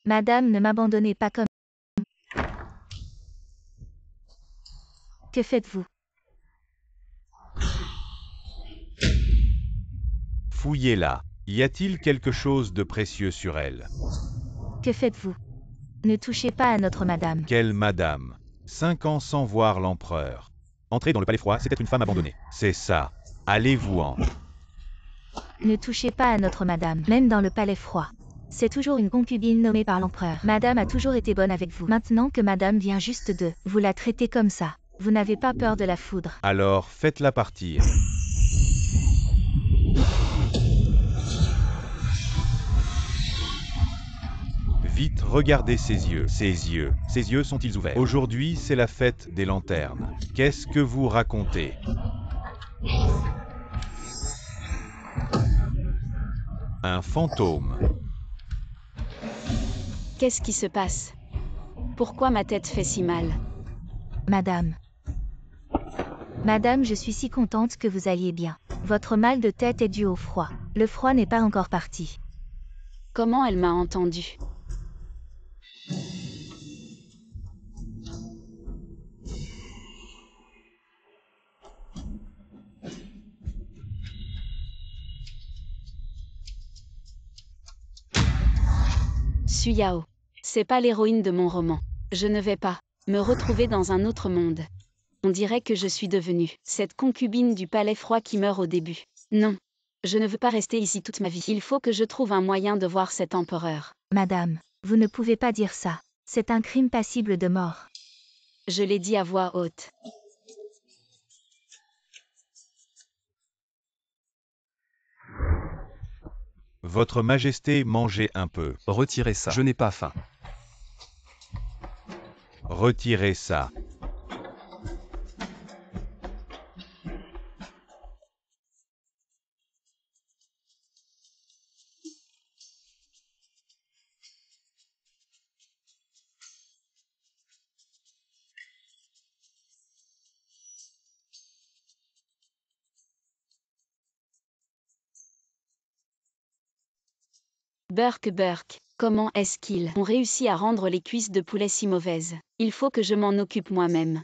Madame, ne m'abandonnez pas comme... Que faites-vous? Fouillez-la. Y a-t-il quelque chose de précieux sur elle? Que faites-vous? Ne touchez pas à notre madame. Quelle madame? 5 ans sans voir l'empereur. Entrer dans le palais froid, c'était une femme abandonnée. C'est ça. Allez-vous-en. Ne touchez pas à notre madame, même dans le palais froid. C'est toujours une concubine nommée par l'empereur. Madame a toujours été bonne avec vous. Maintenant que madame vient juste de, vous la traitez comme ça. Vous n'avez pas peur de la foudre. Alors, faites-la partir. Vite, regardez ses yeux. Ses yeux sont-ils ouverts? Aujourd'hui, c'est la fête des lanternes. Qu'est-ce que vous racontez? Un fantôme. Qu'est-ce qui se passe? Pourquoi ma tête fait si mal? Madame. Madame, je suis si contente que vous alliez bien. Votre mal de tête est dû au froid. Le froid n'est pas encore parti. Comment elle m'a entendu? Suyao. C'est pas l'héroïne de mon roman. Je ne vais pas me retrouver dans un autre monde. On dirait que je suis devenue cette concubine du palais froid qui meurt au début. Non. Je ne veux pas rester ici toute ma vie. Il faut que je trouve un moyen de voir cet empereur. Madame, vous ne pouvez pas dire ça. C'est un crime passible de mort. Je l'ai dit à voix haute. Votre Majesté, mangez un peu. Retirez ça. Je n'ai pas faim. Retirez ça. Burk, comment est-ce qu'ils ont réussi à rendre les cuisses de poulet si mauvaises? Il faut que je m'en occupe moi-même.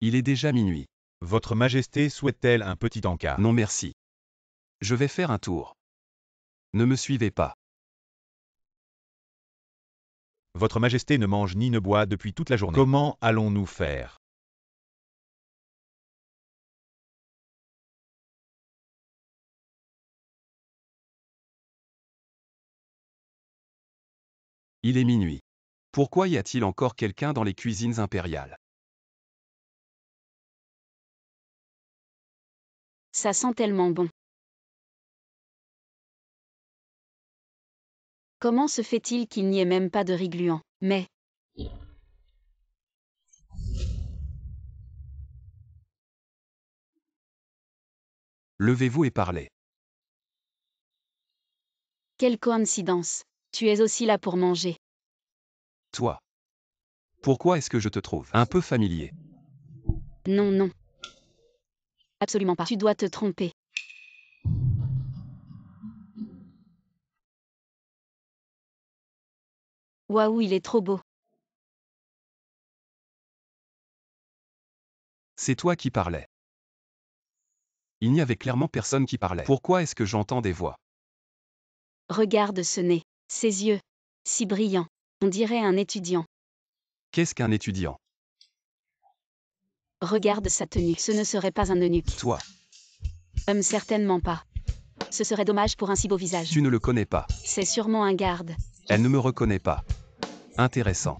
Il est déjà minuit. Votre Majesté souhaite-t-elle un petit encas? Non merci. Je vais faire un tour. Ne me suivez pas. Votre Majesté ne mange ni ne boit depuis toute la journée. Comment allons-nous faire? Il est minuit. Pourquoi y a-t-il encore quelqu'un dans les cuisines impériales? Ça sent tellement bon. Comment se fait-il qu'il n'y ait même pas de riz gluant? Mais... Levez-vous et parlez. Quelle coïncidence. Tu es aussi là pour manger. Toi. Pourquoi est-ce que je te trouve un peu familier? Non, non. Absolument pas. Tu dois te tromper. Waouh, il est trop beau. C'est toi qui parlais. Il n'y avait clairement personne qui parlait. Pourquoi est-ce que j'entends des voix? Regarde ce nez. Ses yeux. Si brillants. On dirait un étudiant. Qu'est-ce qu'un étudiant? Regarde sa tenue. Ce ne serait pas un eunuque. Toi. Certainement pas. Ce serait dommage pour un si beau visage. Tu ne le connais pas. C'est sûrement un garde. Elle ne me reconnaît pas. Intéressant.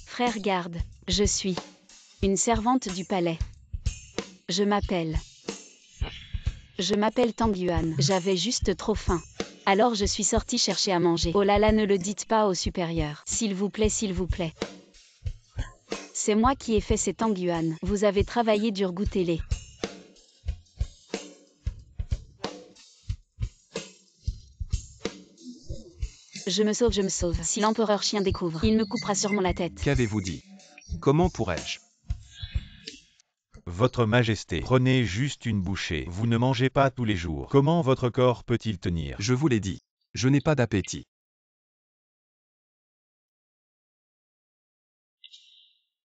Frère garde, je suis une servante du palais. Je m'appelle Tang Yuan. J'avais juste trop faim. Alors je suis sortie chercher à manger. Oh là là, ne le dites pas au supérieur. S'il vous plaît, s'il vous plaît. C'est moi qui ai fait ces Tang Yuan. Vous avez travaillé dur, goûtez-les. Je me sauve, je me sauve. Si l'empereur chien découvre, il me coupera sûrement la tête. Qu'avez-vous dit? Comment pourrais-je? Votre Majesté, prenez juste une bouchée. Vous ne mangez pas tous les jours. Comment votre corps peut-il tenir? Je vous l'ai dit. Je n'ai pas d'appétit.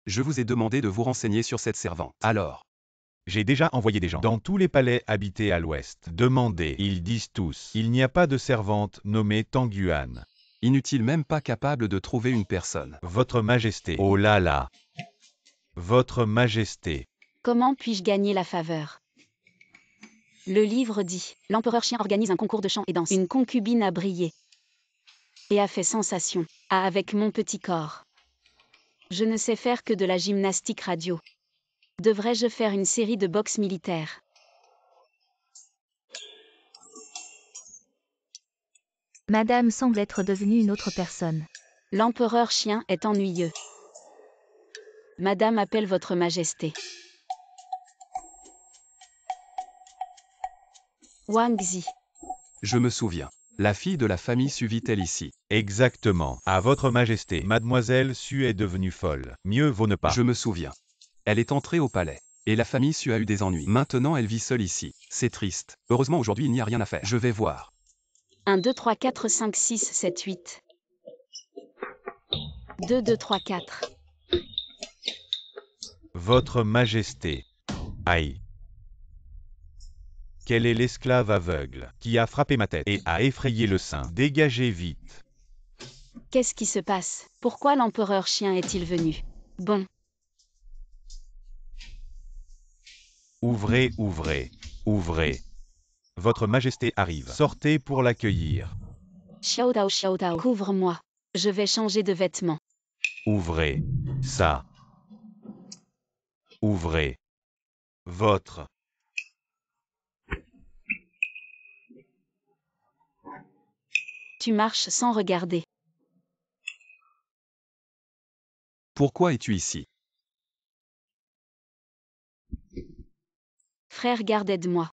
Je vous ai demandé de vous renseigner sur cette servante. Alors, J'ai déjà envoyé des gens dans tous les palais habités à l'ouest. Demandez, ils disent tous, il n'y a pas de servante nommée Tanguan. inutile, même pas capable de trouver une personne. Votre Majesté, oh là là. Votre Majesté, Comment puis-je gagner la faveur? Le livre dit, l'empereur chien organise un concours de chant et danse. Une concubine a brillé et a fait sensation. Ah, avec mon petit corps. Je ne sais faire que de la gymnastique radio. Devrais-je faire une série de boxe militaire? Madame semble être devenue une autre personne. L'empereur chien est ennuyeux. Madame appelle votre majesté. Wang Zi. Je me souviens. La fille de la famille Su vit-elle ici? exactement. À votre Majesté, Mademoiselle Su est devenue folle. Mieux vaut ne pas. Je me souviens. Elle est entrée au palais. Et la famille Su a eu des ennuis. Maintenant elle vit seule ici. C'est triste. Heureusement aujourd'hui il n'y a rien à faire. Je vais voir. 1, 2, 3, 4, 5, 6, 7, 8. 2, 2, 3, 4. Votre Majesté. Aïe. Quel est l'esclave aveugle qui a frappé ma tête et a effrayé le sein? Dégagez vite. Qu'est-ce qui se passe? Pourquoi l'empereur chien est-il venu? Bon. Ouvrez, ouvrez, ouvrez. Votre Majesté arrive. Sortez pour l'accueillir. Xiao Tao, couvre-moi. Je vais changer de vêtements. Ouvrez. Ça. Ouvrez. Votre. Tu marches sans regarder. Pourquoi es-tu ici? Frère, garde, aide-moi.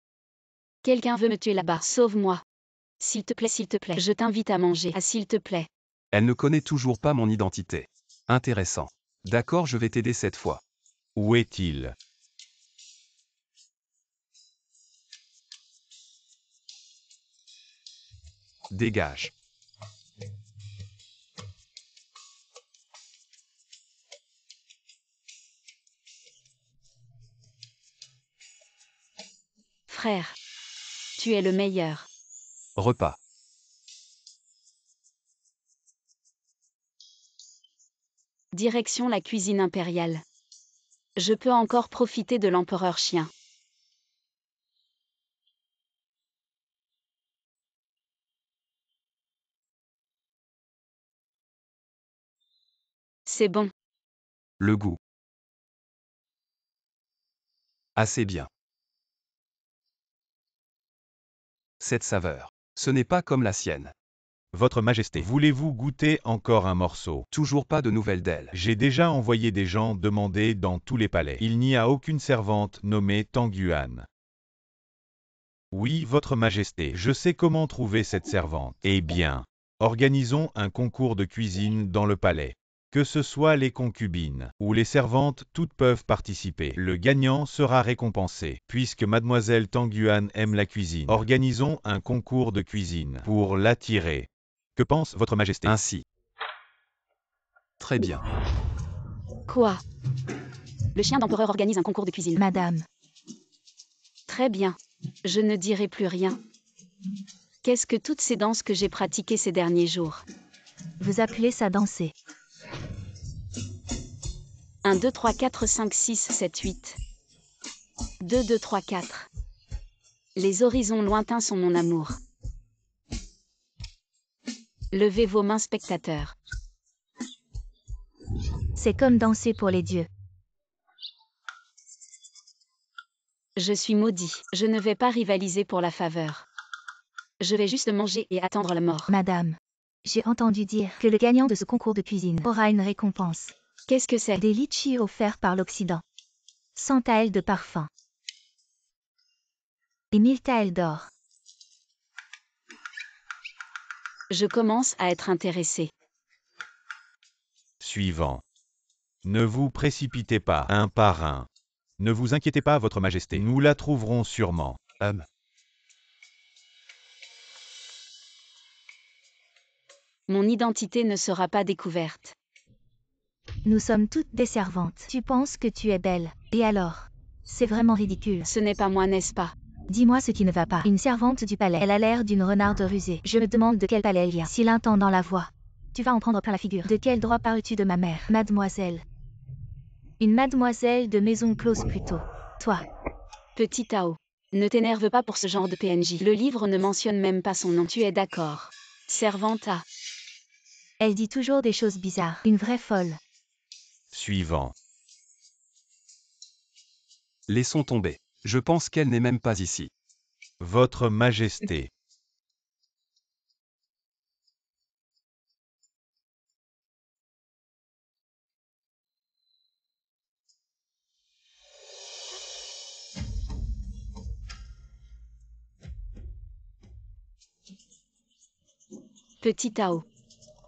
Quelqu'un veut me tuer là-bas. Sauve-moi. S'il te plaît, je t'invite à manger. Ah, s'il te plaît. Elle ne connaît toujours pas mon identité. Intéressant. D'accord, je vais t'aider cette fois. Où est-il? Dégage. Frère. Tu es le meilleur. Repas. Direction la cuisine impériale. Je peux encore profiter de l'empereur chien. C'est bon. Le goût. Assez bien. Cette saveur. Ce n'est pas comme la sienne. Votre Majesté, voulez-vous goûter encore un morceau? Toujours pas de nouvelles d'elle. J'ai déjà envoyé des gens demander dans tous les palais. Il n'y a aucune servante nommée Tanguan. Oui, Votre Majesté, je sais comment trouver cette servante. Eh bien, organisons un concours de cuisine dans le palais. Que ce soit les concubines ou les servantes, toutes peuvent participer. Le gagnant sera récompensé. Puisque Mademoiselle Tanguan aime la cuisine, organisons un concours de cuisine pour l'attirer. Que pense Votre Majesté? Ainsi. Très bien. Quoi? Le chien d'empereur organise un concours de cuisine. Madame, Très bien. Je ne dirai plus rien. Qu'est-ce que toutes ces danses que j'ai pratiquées ces derniers jours? vous appelez ça danser. 1, 2, 3, 4, 5, 6, 7, 8. 2, 2, 3, 4. Les horizons lointains sont mon amour. Levez vos mains, spectateurs. C'est comme danser pour les dieux. Je suis maudit. Je ne vais pas rivaliser pour la faveur. Je vais juste manger et attendre la mort. Madame, j'ai entendu dire que le gagnant de ce concours de cuisine aura une récompense. Qu'est-ce que c'est? Des litchis offerts par l'Occident. 100 taels de parfum. Et 1000 taels d'or. Je commence à être intéressé. Suivant. Ne vous précipitez pas, un par un. Ne vous inquiétez pas, Votre Majesté. Nous la trouverons sûrement. Mon identité ne sera pas découverte. Nous sommes toutes des servantes. Tu penses que tu es belle. Et alors? C'est vraiment ridicule. Ce n'est pas moi, n'est-ce pas? Dis-moi ce qui ne va pas. Une servante du palais. Elle a l'air d'une renarde rusée. Je me demande de quel palais elle vient. Si l'intendant la voix, tu vas en prendre plein la figure. De quel droit parles-tu de ma mère? Mademoiselle. Une mademoiselle de maison close plutôt. Toi. Petit Tao. Ne t'énerve pas pour ce genre de PNJ. Le livre ne mentionne même pas son nom. Tu es d'accord? Servante à. Elle dit toujours des choses bizarres. Une vraie folle. Suivant. Laissons tomber. Je pense qu'elle n'est même pas ici. Votre Majesté. Petit Tao.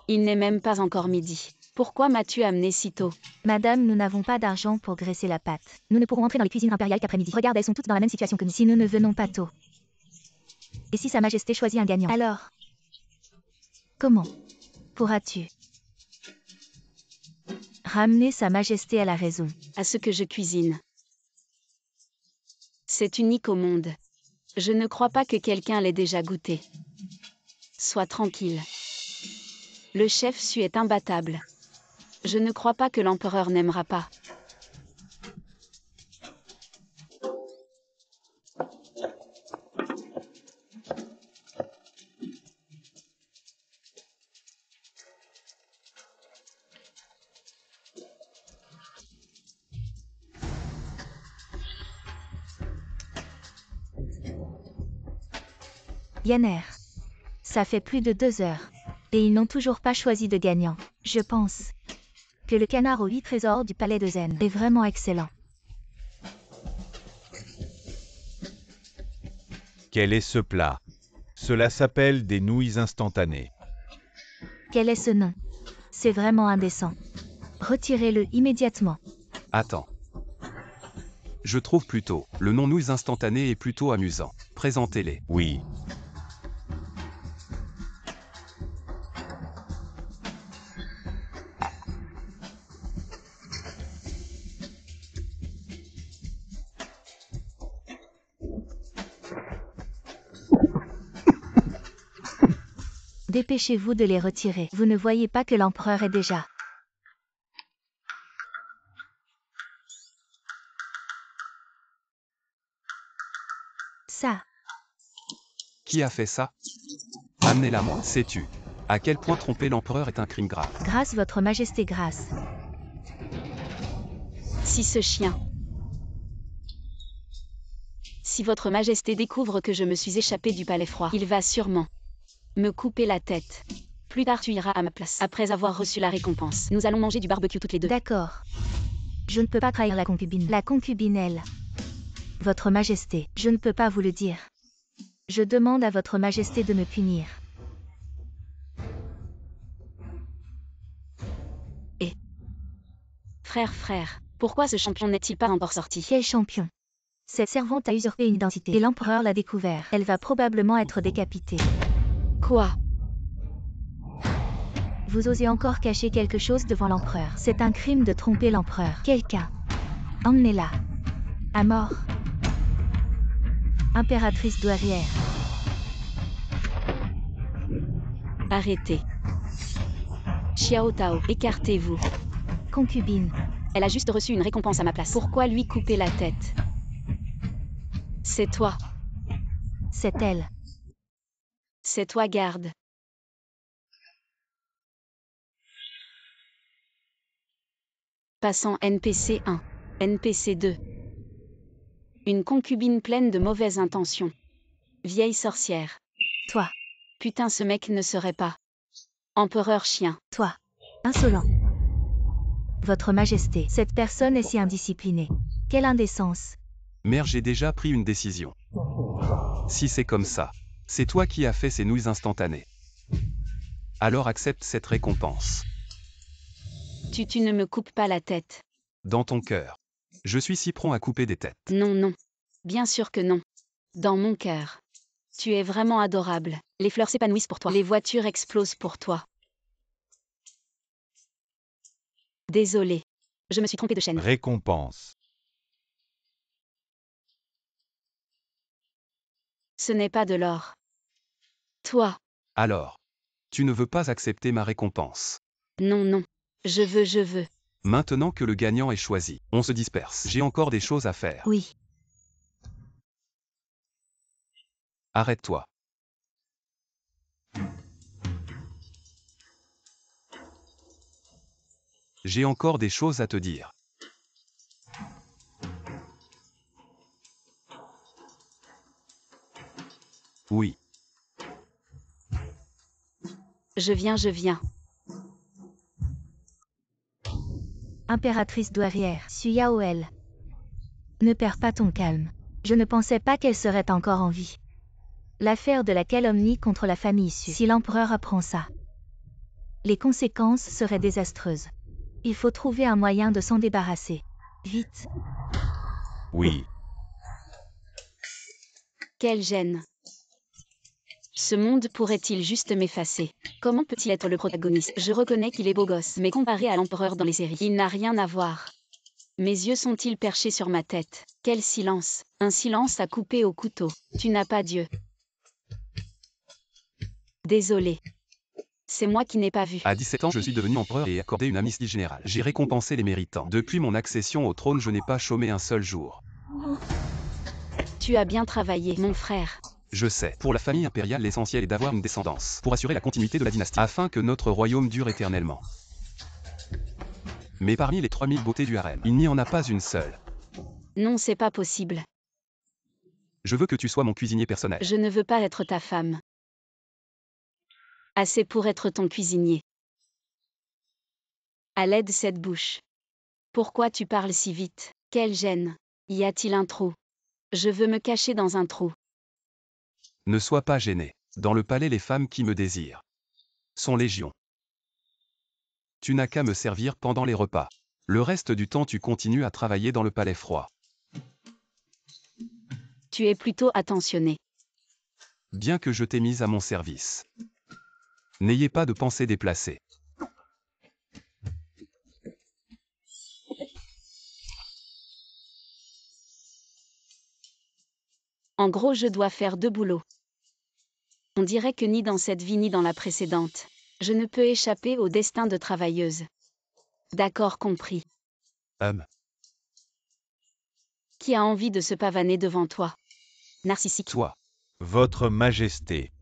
Il n'est même pas encore midi. Pourquoi m'as-tu amené si tôt? Madame, nous n'avons pas d'argent pour graisser la pâte. Nous ne pourrons entrer dans les cuisines impériales qu'après-midi. Regarde, elles sont toutes dans la même situation que nous. Si nous ne venons pas tôt. Et si Sa Majesté choisit un gagnant? Alors? Comment pourras-tu ramener Sa Majesté à la raison? À ce que je cuisine. C'est unique au monde. Je ne crois pas que quelqu'un l'ait déjà goûté. Sois tranquille. Le chef Su est imbattable. Je ne crois pas que l'empereur n'aimera pas. Yanner. Ça fait plus de 2 heures. Et ils n'ont toujours pas choisi de gagnant. Je pense que le canard aux 8 trésors du palais de Zen est vraiment excellent. Quel est ce plat? Cela s'appelle des nouilles instantanées. Quel est ce nom? C'est vraiment indécent. Retirez-le immédiatement. Attends. Je trouve plutôt, le nom nouilles instantanées est plutôt amusant. Présentez-les. Oui. Dépêchez-vous de les retirer. Vous ne voyez pas que l'empereur est déjà. Ça. Qui a fait ça? Amenez-la moi. Sais-tu à quel point tromper l'empereur est un crime grave? Grâce, Votre Majesté, grâce. Si ce chien. Si Votre Majesté découvre que je me suis échappé du palais froid, il va sûrement me couper la tête. Plus tard tu iras à ma place. Après avoir reçu la récompense, nous allons manger du barbecue toutes les deux. D'accord. Je ne peux pas trahir la concubine. La concubine, elle. Votre Majesté, je ne peux pas vous le dire. Je demande à Votre Majesté de me punir. Frère, pourquoi ce champion n'est-il pas encore sorti? Quel champion? Cette servante a usurpé une identité et l'empereur l'a découvert. Elle va probablement être décapitée. Quoi? Vous osez encore cacher quelque chose devant l'empereur. C'est un crime de tromper l'empereur. Quelqu'un. Emmenez-la. À mort. Impératrice douairière. Arrêtez. Xiao Tao, écartez-vous. Concubine. Elle a juste reçu une récompense à ma place. Pourquoi lui couper la tête? C'est toi. C'est elle. C'est toi, garde. Passant NPC 1. NPC 2. Une concubine pleine de mauvaises intentions. Vieille sorcière. Toi. Putain, ce mec ne serait pas. Empereur chien. Toi. Insolent. Votre Majesté, cette personne est si indisciplinée. Quelle indécence. Mère, j'ai déjà pris une décision. Si c'est comme ça, c'est toi qui as fait ces nouilles instantanées. Alors accepte cette récompense. Tu ne me coupes pas la tête. Dans ton cœur. Je suis si prompt à couper des têtes. Non, non. Bien sûr que non. Dans mon cœur. Tu es vraiment adorable. Les fleurs s'épanouissent pour toi. Les voitures explosent pour toi. Désolé. Je me suis trompée de chaîne. Récompense. Ce n'est pas de l'or. Toi. Alors. Tu ne veux pas accepter ma récompense. Non, non. Je veux. Maintenant que le gagnant est choisi, on se disperse. J'ai encore des choses à faire. Oui. Arrête-toi. J'ai encore des choses à te dire. Oui. Je viens. Impératrice douairière, Suyao elle. Ne perds pas ton calme. Je ne pensais pas qu'elle serait encore en vie. L'affaire de la calomnie contre la famille Su. Si l'empereur apprend ça, les conséquences seraient désastreuses. Il faut trouver un moyen de s'en débarrasser. Vite. Oui. Quelle gêne. Ce monde pourrait-il juste m'effacer? Comment peut-il être le protagoniste? Je reconnais qu'il est beau gosse, mais comparé à l'empereur dans les séries, il n'a rien à voir. Mes yeux sont-ils perchés sur ma tête? Quel silence! Un silence à couper au couteau. Tu n'as pas Dieu. Désolé. C'est moi qui n'ai pas vu. À 17 ans, je suis devenu empereur et accordé une amnistie générale. J'ai récompensé les méritants. Depuis mon accession au trône, je n'ai pas chômé un seul jour. Tu as bien travaillé, mon frère. Je sais, pour la famille impériale, l'essentiel est d'avoir une descendance, pour assurer la continuité de la dynastie, afin que notre royaume dure éternellement. Mais parmi les 3000 beautés du harem, il n'y en a pas une seule. Non, c'est pas possible. Je veux que tu sois mon cuisinier personnel. Je ne veux pas être ta femme. Assez pour être ton cuisinier. À l'aide cette bouche. Pourquoi tu parles si vite? Quelle gêne. Y a-t-il un trou? Je veux me cacher dans un trou. Ne sois pas gêné. Dans le palais, les femmes qui me désirent sont légion. Tu n'as qu'à me servir pendant les repas. Le reste du temps, tu continues à travailler dans le palais froid. Tu es plutôt attentionné. Bien que je t'ai mise à mon service. N'ayez pas de pensée déplacée. En gros, je dois faire 2 boulots. On dirait que ni dans cette vie ni dans la précédente, je ne peux échapper au destin de travailleuse. D'accord, compris. Qui a envie de se pavaner devant toi? Narcissique. Toi. Votre Majesté.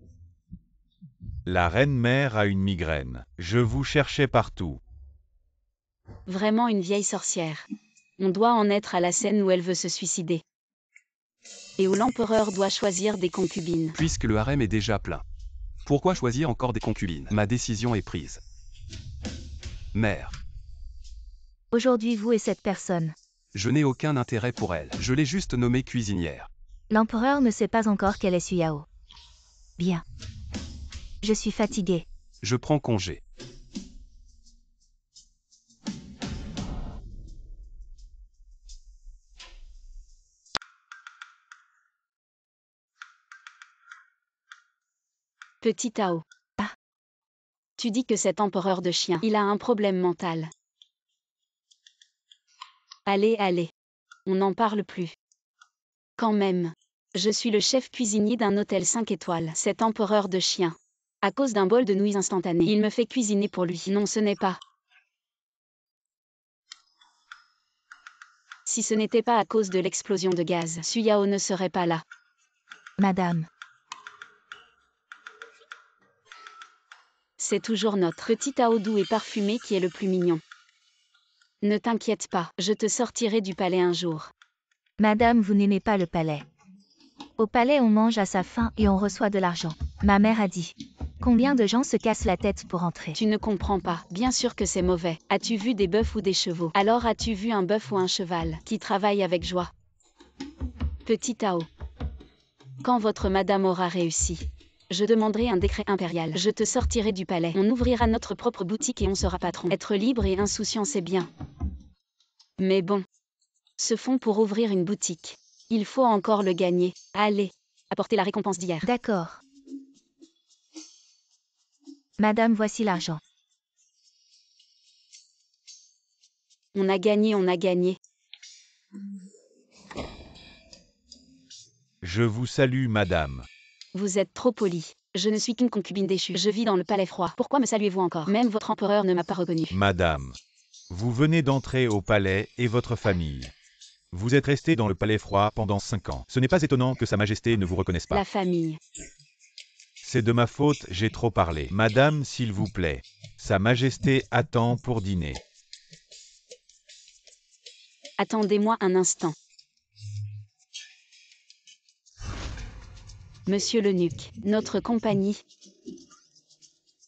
La reine-mère a une migraine. Je vous cherchais partout. Vraiment une vieille sorcière. On doit en être à la scène où elle veut se suicider. Et où l'empereur doit choisir des concubines. Puisque le harem est déjà plein. Pourquoi choisir encore des concubines? Ma décision est prise. Mère. Aujourd'hui vous et cette personne. Je n'ai aucun intérêt pour elle. Je l'ai juste nommée cuisinière. L'empereur ne sait pas encore qu'elle est Suyao. Bien. Je suis fatiguée. Je prends congé. Petit Tao. Ah. Tu dis que cet empereur de chien, il a un problème mental. Allez. On n'en parle plus. Quand même. Je suis le chef cuisinier d'un hôtel 5 étoiles. Cet empereur de chien. À cause d'un bol de nouilles instantanées, il me fait cuisiner pour lui. Non, ce n'est pas. Si ce n'était pas à cause de l'explosion de gaz, Suyao ne serait pas là. Madame. C'est toujours notre petit Tao doux et parfumé qui est le plus mignon. Ne t'inquiète pas, je te sortirai du palais un jour. Madame, vous n'aimez pas le palais. Au palais, on mange à sa faim et on reçoit de l'argent. Ma mère a dit. Combien de gens se cassent la tête pour entrer? Tu ne comprends pas. Bien sûr que c'est mauvais. As-tu vu des bœufs ou des chevaux? Alors as-tu vu un bœuf ou un cheval qui travaille avec joie? Petit Tao. Quand votre madame aura réussi, Je demanderai un décret impérial. Je te sortirai du palais. On ouvrira notre propre boutique et on sera patron. Être libre et insouciant, c'est bien. Mais bon. Ce fonds pour ouvrir une boutique. Il faut encore le gagner. Allez, apportez la récompense d'hier. D'accord. Madame, voici l'argent. On a gagné, on a gagné. Je vous salue, madame. Vous êtes trop polie. Je ne suis qu'une concubine déchue. Je vis dans le palais froid. Pourquoi me saluez-vous encore? Même votre empereur ne m'a pas reconnue. Madame, vous venez d'entrer au palais et votre famille. Vous êtes resté dans le palais froid pendant 5 ans. Ce n'est pas étonnant que Sa Majesté ne vous reconnaisse pas. La famille. C'est de ma faute, j'ai trop parlé. Madame, s'il vous plaît. Sa Majesté attend pour dîner. Attendez-moi un instant. Monsieur l'eunuque, notre compagnie.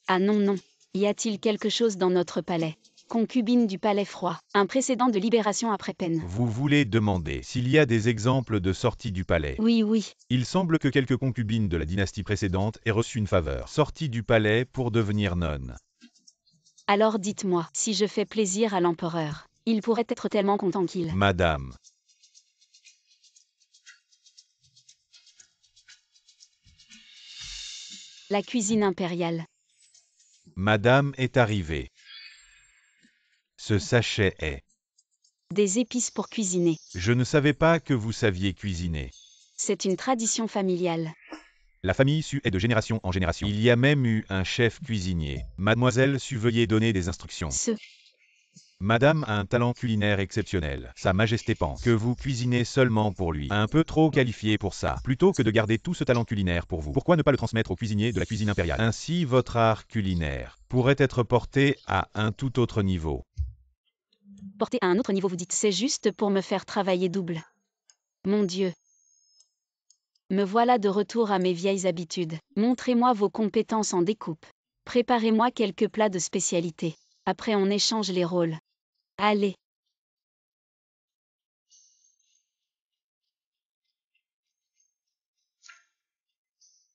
Ah non, non. Y a-t-il quelque chose dans notre palais? Concubine du palais froid. Un précédent de libération après peine. Vous voulez demander s'il y a des exemples de sortie du palais. Oui, oui. Il semble que quelques concubines de la dynastie précédente aient reçu une faveur. Sortie du palais pour devenir nonne. Alors dites-moi, si je fais plaisir à l'empereur, il pourrait être tellement content qu'il... Madame. La cuisine impériale. Madame est arrivée. Ce sachet est... Des épices pour cuisiner. Je ne savais pas que vous saviez cuisiner. C'est une tradition familiale. La famille Su est de génération en génération. Il y a même eu un chef cuisinier. Mademoiselle Su, veuillez donner des instructions. Madame a un talent culinaire exceptionnel. Sa Majesté pense que vous cuisinez seulement pour lui. Un peu trop qualifié pour ça. Plutôt que de garder tout ce talent culinaire pour vous, pourquoi ne pas le transmettre aux cuisiniers de la cuisine impériale? Ainsi, votre art culinaire pourrait être porté à un tout autre niveau. Porté à un autre niveau, vous dites, c'est juste pour me faire travailler double. Mon Dieu. Me voilà de retour à mes vieilles habitudes. Montrez-moi vos compétences en découpe. Préparez-moi quelques plats de spécialité. Après on échange les rôles. Allez.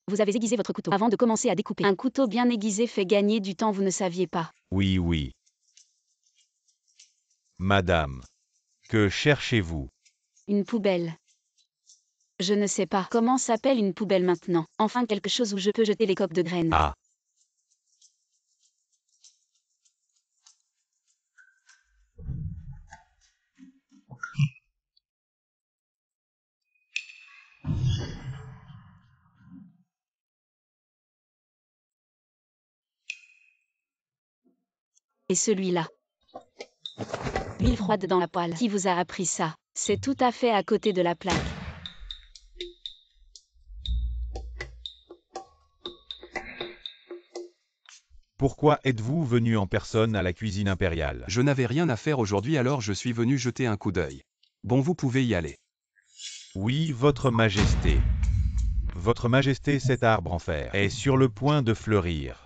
Vous avez aiguisé votre couteau avant de commencer à découper. Un couteau bien aiguisé fait gagner du temps, vous ne saviez pas. Oui, oui. Madame. Que cherchez-vous? Une poubelle. Je ne sais pas comment s'appelle une poubelle maintenant. Enfin quelque chose où je peux jeter les coques de graines. Ah. Et celui-là. L'huile froide dans la poêle. Qui vous a appris ça? C'est tout à fait à côté de la plaque. Pourquoi êtes-vous venu en personne à la cuisine impériale? Je n'avais rien à faire aujourd'hui, alors je suis venu jeter un coup d'œil. Bon, vous pouvez y aller. Oui, votre Majesté. Votre Majesté, cet arbre en fer est sur le point de fleurir.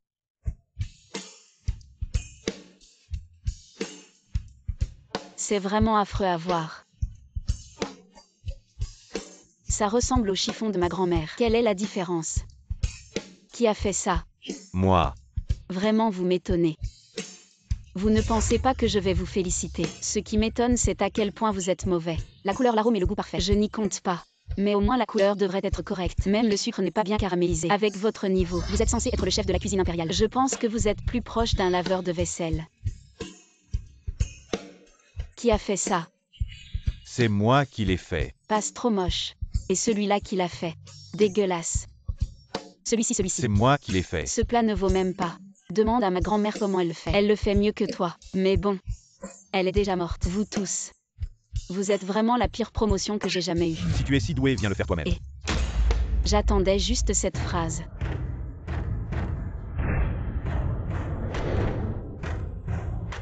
C'est vraiment affreux à voir. Ça ressemble au chiffon de ma grand-mère. Quelle est la différence? Qui a fait ça? Moi. Vraiment, vous m'étonnez. Vous ne pensez pas que je vais vous féliciter. Ce qui m'étonne, c'est à quel point vous êtes mauvais. La couleur, l'arôme et le goût parfait. Je n'y compte pas. Mais au moins la couleur devrait être correcte. Même le sucre n'est pas bien caramélisé. Avec votre niveau, vous êtes censé être le chef de la cuisine impériale. Je pense que vous êtes plus proche d'un laveur de vaisselle. Qui a fait ça? C'est moi qui l'ai fait. Passe trop moche. Et celui-là qui l'a fait. Dégueulasse. Celui-ci. C'est moi qui l'ai fait. Ce plat ne vaut même pas. Demande à ma grand-mère comment elle le fait. Elle le fait mieux que toi. Mais bon. Elle est déjà morte. Vous tous. Vous êtes vraiment la pire promotion que j'ai jamais eue. Si tu es si doué, viens le faire toi-même. Et j'attendais juste cette phrase.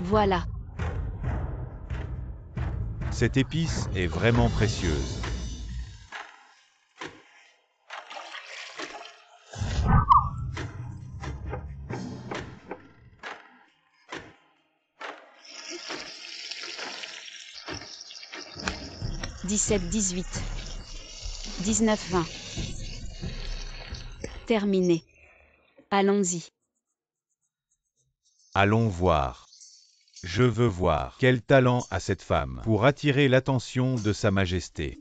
Voilà. Cette épice est vraiment précieuse. « 17, 18, 19, 20. Terminé. Allons-y. Allons voir. Je veux voir. Quel talent a cette femme pour attirer l'attention de Sa Majesté.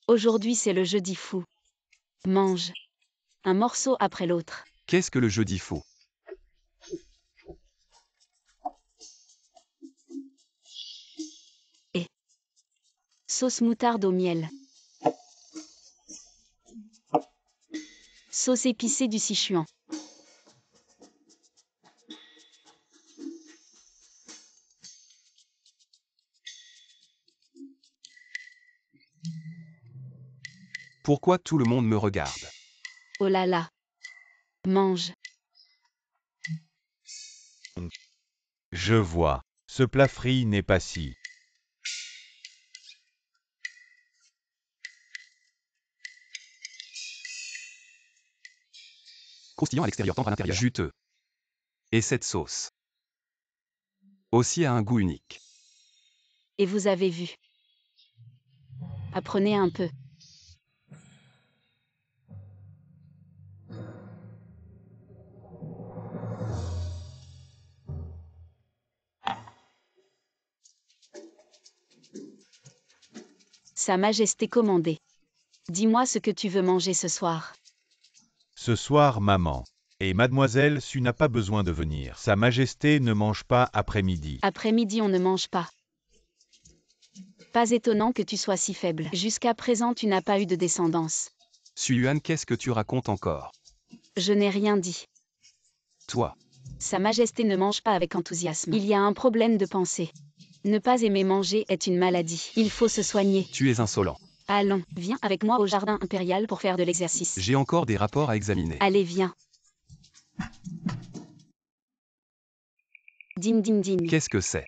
Aujourd'hui c'est le jeudi fou. Mange. Un morceau après l'autre. Qu'est-ce que le jeudi fou? Sauce moutarde au miel. Sauce épicée du Sichuan. Pourquoi tout le monde me regarde? Oh là là. Mange. Je vois. Ce plat frit n'est pas si. Croustillant à l'extérieur, tendre à l'intérieur. Juteux. Et cette sauce aussi a un goût unique. Et vous avez vu. Apprenez un peu. Sa Majesté commandée. Dis-moi ce que tu veux manger ce soir. Ce soir, maman. Et mademoiselle Su n'a pas besoin de venir. Sa Majesté ne mange pas après-midi. Après-midi on ne mange pas. Pas étonnant que tu sois si faible. Jusqu'à présent tu n'as pas eu de descendance. Suyuan, qu'est-ce que tu racontes encore? Je n'ai rien dit. Toi, Sa Majesté ne mange pas avec enthousiasme. Il y a un problème de pensée. Ne pas aimer manger est une maladie. Il faut se soigner. tu es insolent. Allons, viens avec moi au jardin impérial pour faire de l'exercice. J'ai encore des rapports à examiner. Allez, viens. Dim dim dim. Qu'est-ce que c'est?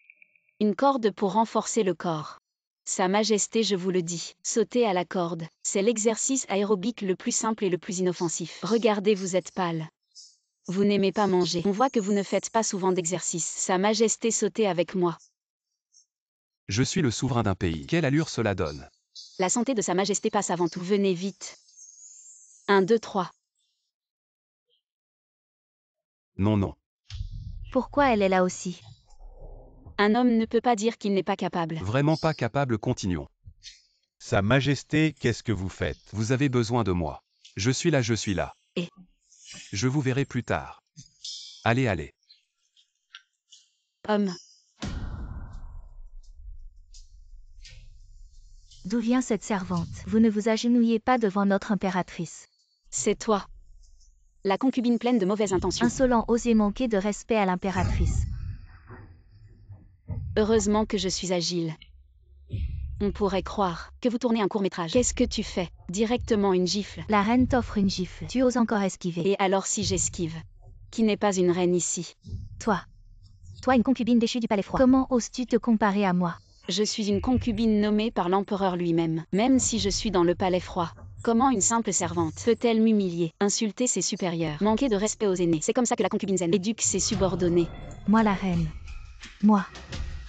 Une corde pour renforcer le corps. Sa Majesté, je vous le dis, sautez à la corde. C'est l'exercice aérobique le plus simple et le plus inoffensif. Regardez, vous êtes pâle. Vous n'aimez pas manger. On voit que vous ne faites pas souvent d'exercice. Sa Majesté, sautez avec moi. Je suis le souverain d'un pays. Quelle allure cela donne? La santé de Sa Majesté passe avant tout. Venez vite. 1, 2, 3. Non, non. Pourquoi elle est là aussi? Un homme ne peut pas dire qu'il n'est pas capable. Vraiment pas capable, continuons. Sa Majesté, qu'est-ce que vous faites? Vous avez besoin de moi. Je suis là, je suis là. Et je vous verrai plus tard. Allez, allez. homme. D'où vient cette servante? Vous ne vous agenouillez pas devant notre impératrice. C'est toi. La concubine pleine de mauvaises intentions. Insolent, osez manquer de respect à l'impératrice. Heureusement que je suis agile. On pourrait croire que vous tournez un court-métrage. Qu'est-ce que tu fais? Directement une gifle. La reine t'offre une gifle. Tu oses encore esquiver. Et alors si j'esquive? Qui n'est pas une reine ici? Toi. Toi, une concubine déchue du palais froid. Comment oses-tu te comparer à moi? Je suis une concubine nommée par l'empereur lui-même. Même si je suis dans le palais froid. Comment une simple servante peut-elle m'humilier, insulter ses supérieurs, manquer de respect aux aînés? C'est comme ça que la concubine zen éduque ses subordonnés. Moi la reine. Moi.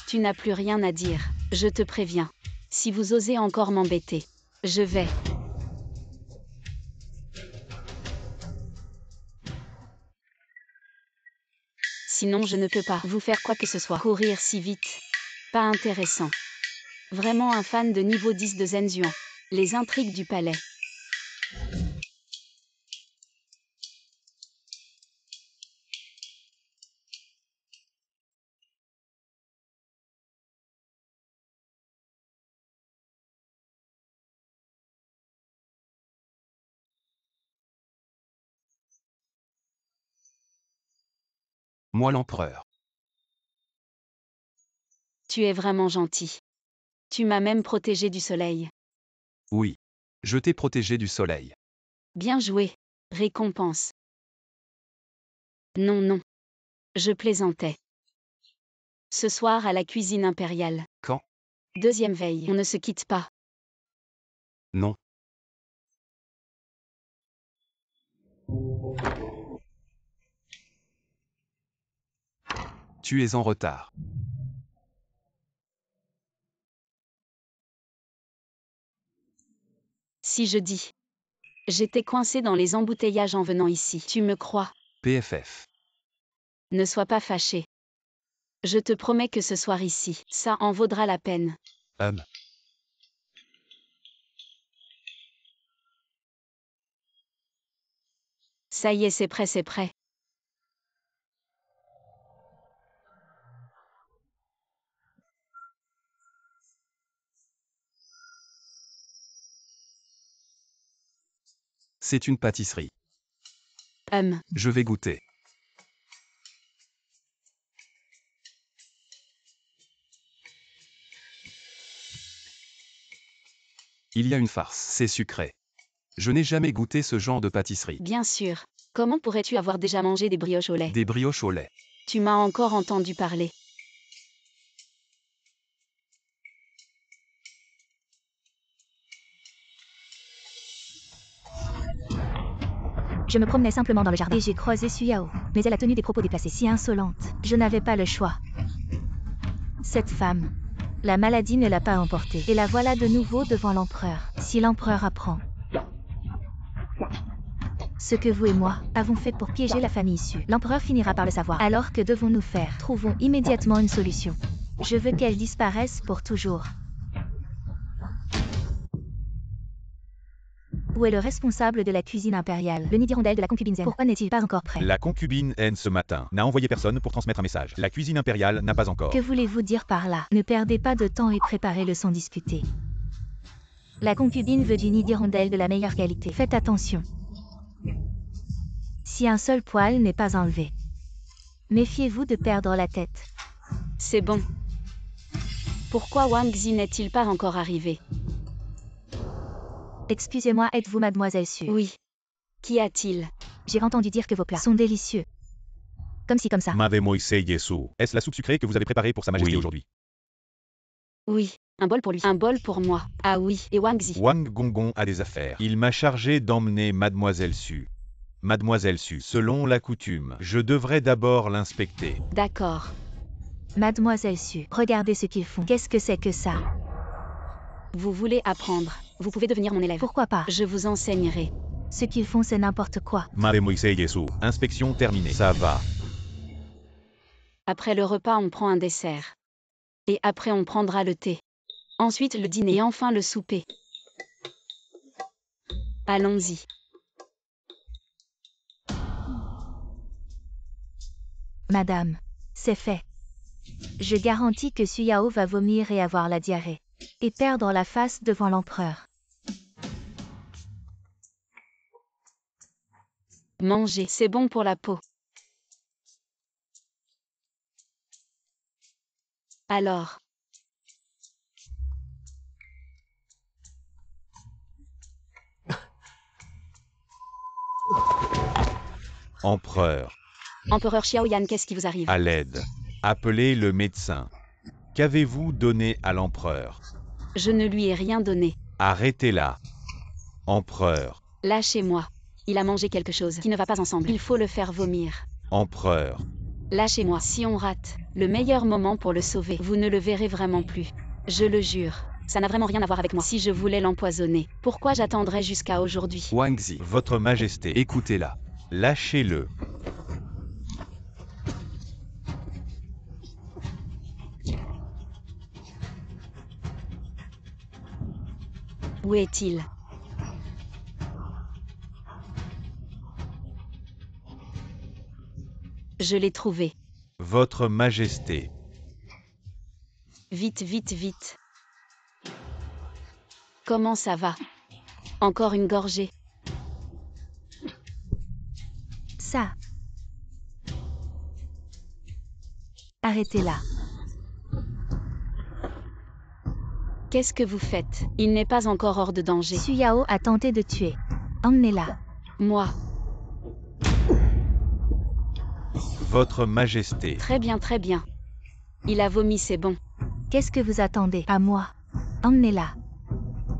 Tu n'as plus rien à dire, je te préviens. Si vous osez encore m'embêter, je vais. Sinon je ne peux pas vous faire quoi que ce soit. Courir si vite. Pas intéressant. Vraiment un fan de niveau 10 de Zhenzuan. Les intrigues du palais. Moi l'empereur. Tu es vraiment gentil. Tu m'as même protégé du soleil. Oui. Je t'ai protégé du soleil. Bien joué. Récompense. Non, non. Je plaisantais. Ce soir à la cuisine impériale. Quand? Deuxième veille. On ne se quitte pas. Non. Tu es en retard. Si je dis. J'étais coincé dans les embouteillages en venant ici. Tu me crois? PFF. Ne sois pas fâché. Je te promets que ce soir ici, ça en vaudra la peine. Ça y est, c'est prêt, c'est prêt. C'est une pâtisserie. Je vais goûter. Il y a une farce, c'est sucré. Je n'ai jamais goûté ce genre de pâtisserie. Bien sûr. Comment pourrais-tu avoir déjà mangé des brioches au lait? Des brioches au lait. Tu m'as encore entendu parler. Je me promenais simplement dans le jardin et j'ai croisé Suyao. Mais elle a tenu des propos déplacés si insolentes. Je n'avais pas le choix. Cette femme. La maladie ne l'a pas emportée. Et la voilà de nouveau devant l'empereur. Si l'empereur apprend ce que vous et moi avons fait pour piéger la famille Su, l'empereur finira par le savoir. Alors que devons-nous faire? Trouvons immédiatement une solution. Je veux qu'elle disparaisse pour toujours. Où est le responsable de la cuisine impériale? Le nid d'hirondelle de la concubine Zen. Pourquoi n'est-il pas encore prêt? La concubine N ce matin n'a envoyé personne pour transmettre un message. La cuisine impériale n'a pas encore. Que voulez-vous dire par là? Ne perdez pas de temps et préparez le son discuté. La concubine veut du nid d'hirondelle de la meilleure qualité. Faites attention. Si un seul poil n'est pas enlevé, méfiez-vous de perdre la tête. C'est bon. Pourquoi Wang Zi n'est-il pas encore arrivé? Excusez-moi, êtes-vous mademoiselle Su? Oui. Qu'y a-t-il? J'ai entendu dire que vos plats sont délicieux. Comme ci, comme ça. Mademoiselle Yesu. Est-ce la soupe sucrée que vous avez préparée pour Sa Majesté aujourd'hui? Oui. Un bol pour lui. Un bol pour moi. Ah oui. Et Wang Zi? Wang Gongon a des affaires. Il m'a chargé d'emmener Mademoiselle Su. Mademoiselle Su, selon la coutume, je devrais d'abord l'inspecter. D'accord. Mademoiselle Su, regardez ce qu'ils font. Qu'est-ce que c'est que ça? Vous voulez apprendre? Vous pouvez devenir mon élève. Pourquoi pas? Je vous enseignerai. Ce qu'ils font, c'est n'importe quoi. Mademoiselle Yesu. Inspection terminée. Ça va. Après le repas, on prend un dessert. Et après, on prendra le thé. Ensuite, le dîner et enfin le souper. Allons-y. Madame, c'est fait. Je garantis que Suyao va vomir et avoir la diarrhée. Et perdre la face devant l'empereur. Manger, c'est bon pour la peau. Alors. Empereur. Empereur Xiaoyan, qu'est-ce qui vous arrive? À l'aide. Appelez le médecin. Qu'avez-vous donné à l'empereur? Je ne lui ai rien donné. Arrêtez-la. Empereur. Lâchez-moi. Il a mangé quelque chose qui ne va pas ensemble. Il faut le faire vomir. Empereur. Lâchez-moi. Si on rate, le meilleur moment pour le sauver, vous ne le verrez vraiment plus. Je le jure. Ça n'a vraiment rien à voir avec moi. Si je voulais l'empoisonner, pourquoi j'attendrais jusqu'à aujourd'hui? Wang Zi. Votre Majesté. Écoutez-la. Lâchez-le. Où est-il? Je l'ai trouvé. Votre Majesté. Vite, vite, vite. Comment ça va? Encore une gorgée. Ça. Arrêtez-la. Qu'est-ce que vous faites? Il n'est pas encore hors de danger. Suyao a tenté de tuer. Emmenez-la. Moi. Votre Majesté. Très bien, très bien. Il a vomi, c'est bon. Qu'est-ce que vous attendez? À moi. Emmenez-la.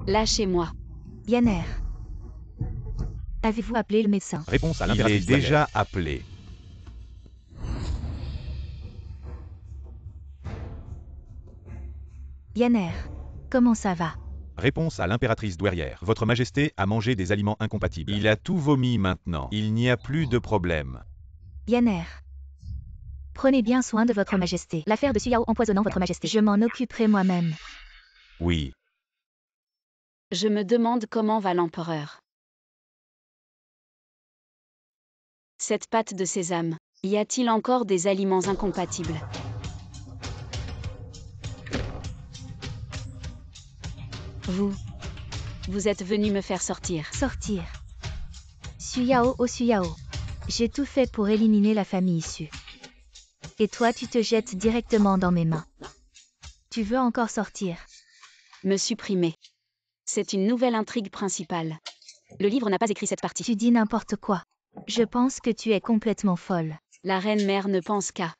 Lâchez-moi. Yanner. Avez-vous appelé le médecin? Réponse à l'impératrice. Il est déjà appelé. Yanner. Comment ça va? Réponse à l'impératrice douairière. Votre Majesté a mangé des aliments incompatibles. Il a tout vomi maintenant. Il n'y a plus de problème. Yanner. Prenez bien soin de votre Majesté. L'affaire de Suyao empoisonnant votre Majesté. Je m'en occuperai moi-même. Oui. Je me demande comment va l'empereur. Cette pâte de sésame. Y a-t-il encore des aliments incompatibles? Vous êtes venu me faire sortir. Sortir. Suyao, oh Suyao. J'ai tout fait pour éliminer la famille issue. Et toi tu te jettes directement dans mes mains. Tu veux encore sortir? Me supprimer. C'est une nouvelle intrigue principale. Le livre n'a pas écrit cette partie. Tu dis n'importe quoi. Je pense que tu es complètement folle. La reine-mère ne pense qu'à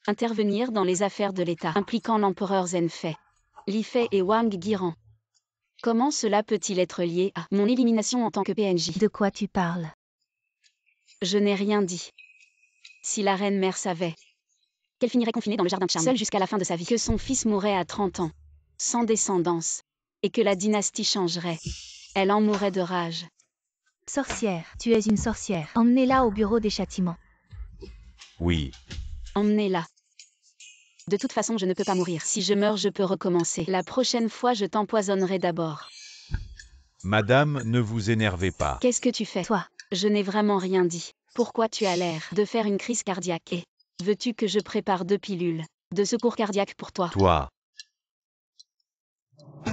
intervenir dans les affaires de l'État impliquant l'empereur Zhenfei, Li Fei et Wang Guiran. Comment cela peut-il être lié à mon élimination en tant que PNJ? De quoi tu parles? Je n'ai rien dit. Si la reine-mère savait qu'elle finirait confinée dans le jardin de charme seule jusqu'à la fin de sa vie, que son fils mourrait à 30 ans, sans descendance, et que la dynastie changerait, elle en mourrait de rage. Sorcière, tu es une sorcière. Emmenez-la au bureau des châtiments. Oui. Emmenez-la. De toute façon, je ne peux pas mourir. Si je meurs, je peux recommencer. La prochaine fois, je t'empoisonnerai d'abord. Madame, ne vous énervez pas. Qu'est-ce que tu fais? Toi. Je n'ai vraiment rien dit. Pourquoi tu as l'air de faire une crise cardiaque? Et veux-tu que je prépare 2 pilules de secours cardiaque pour toi? Toi.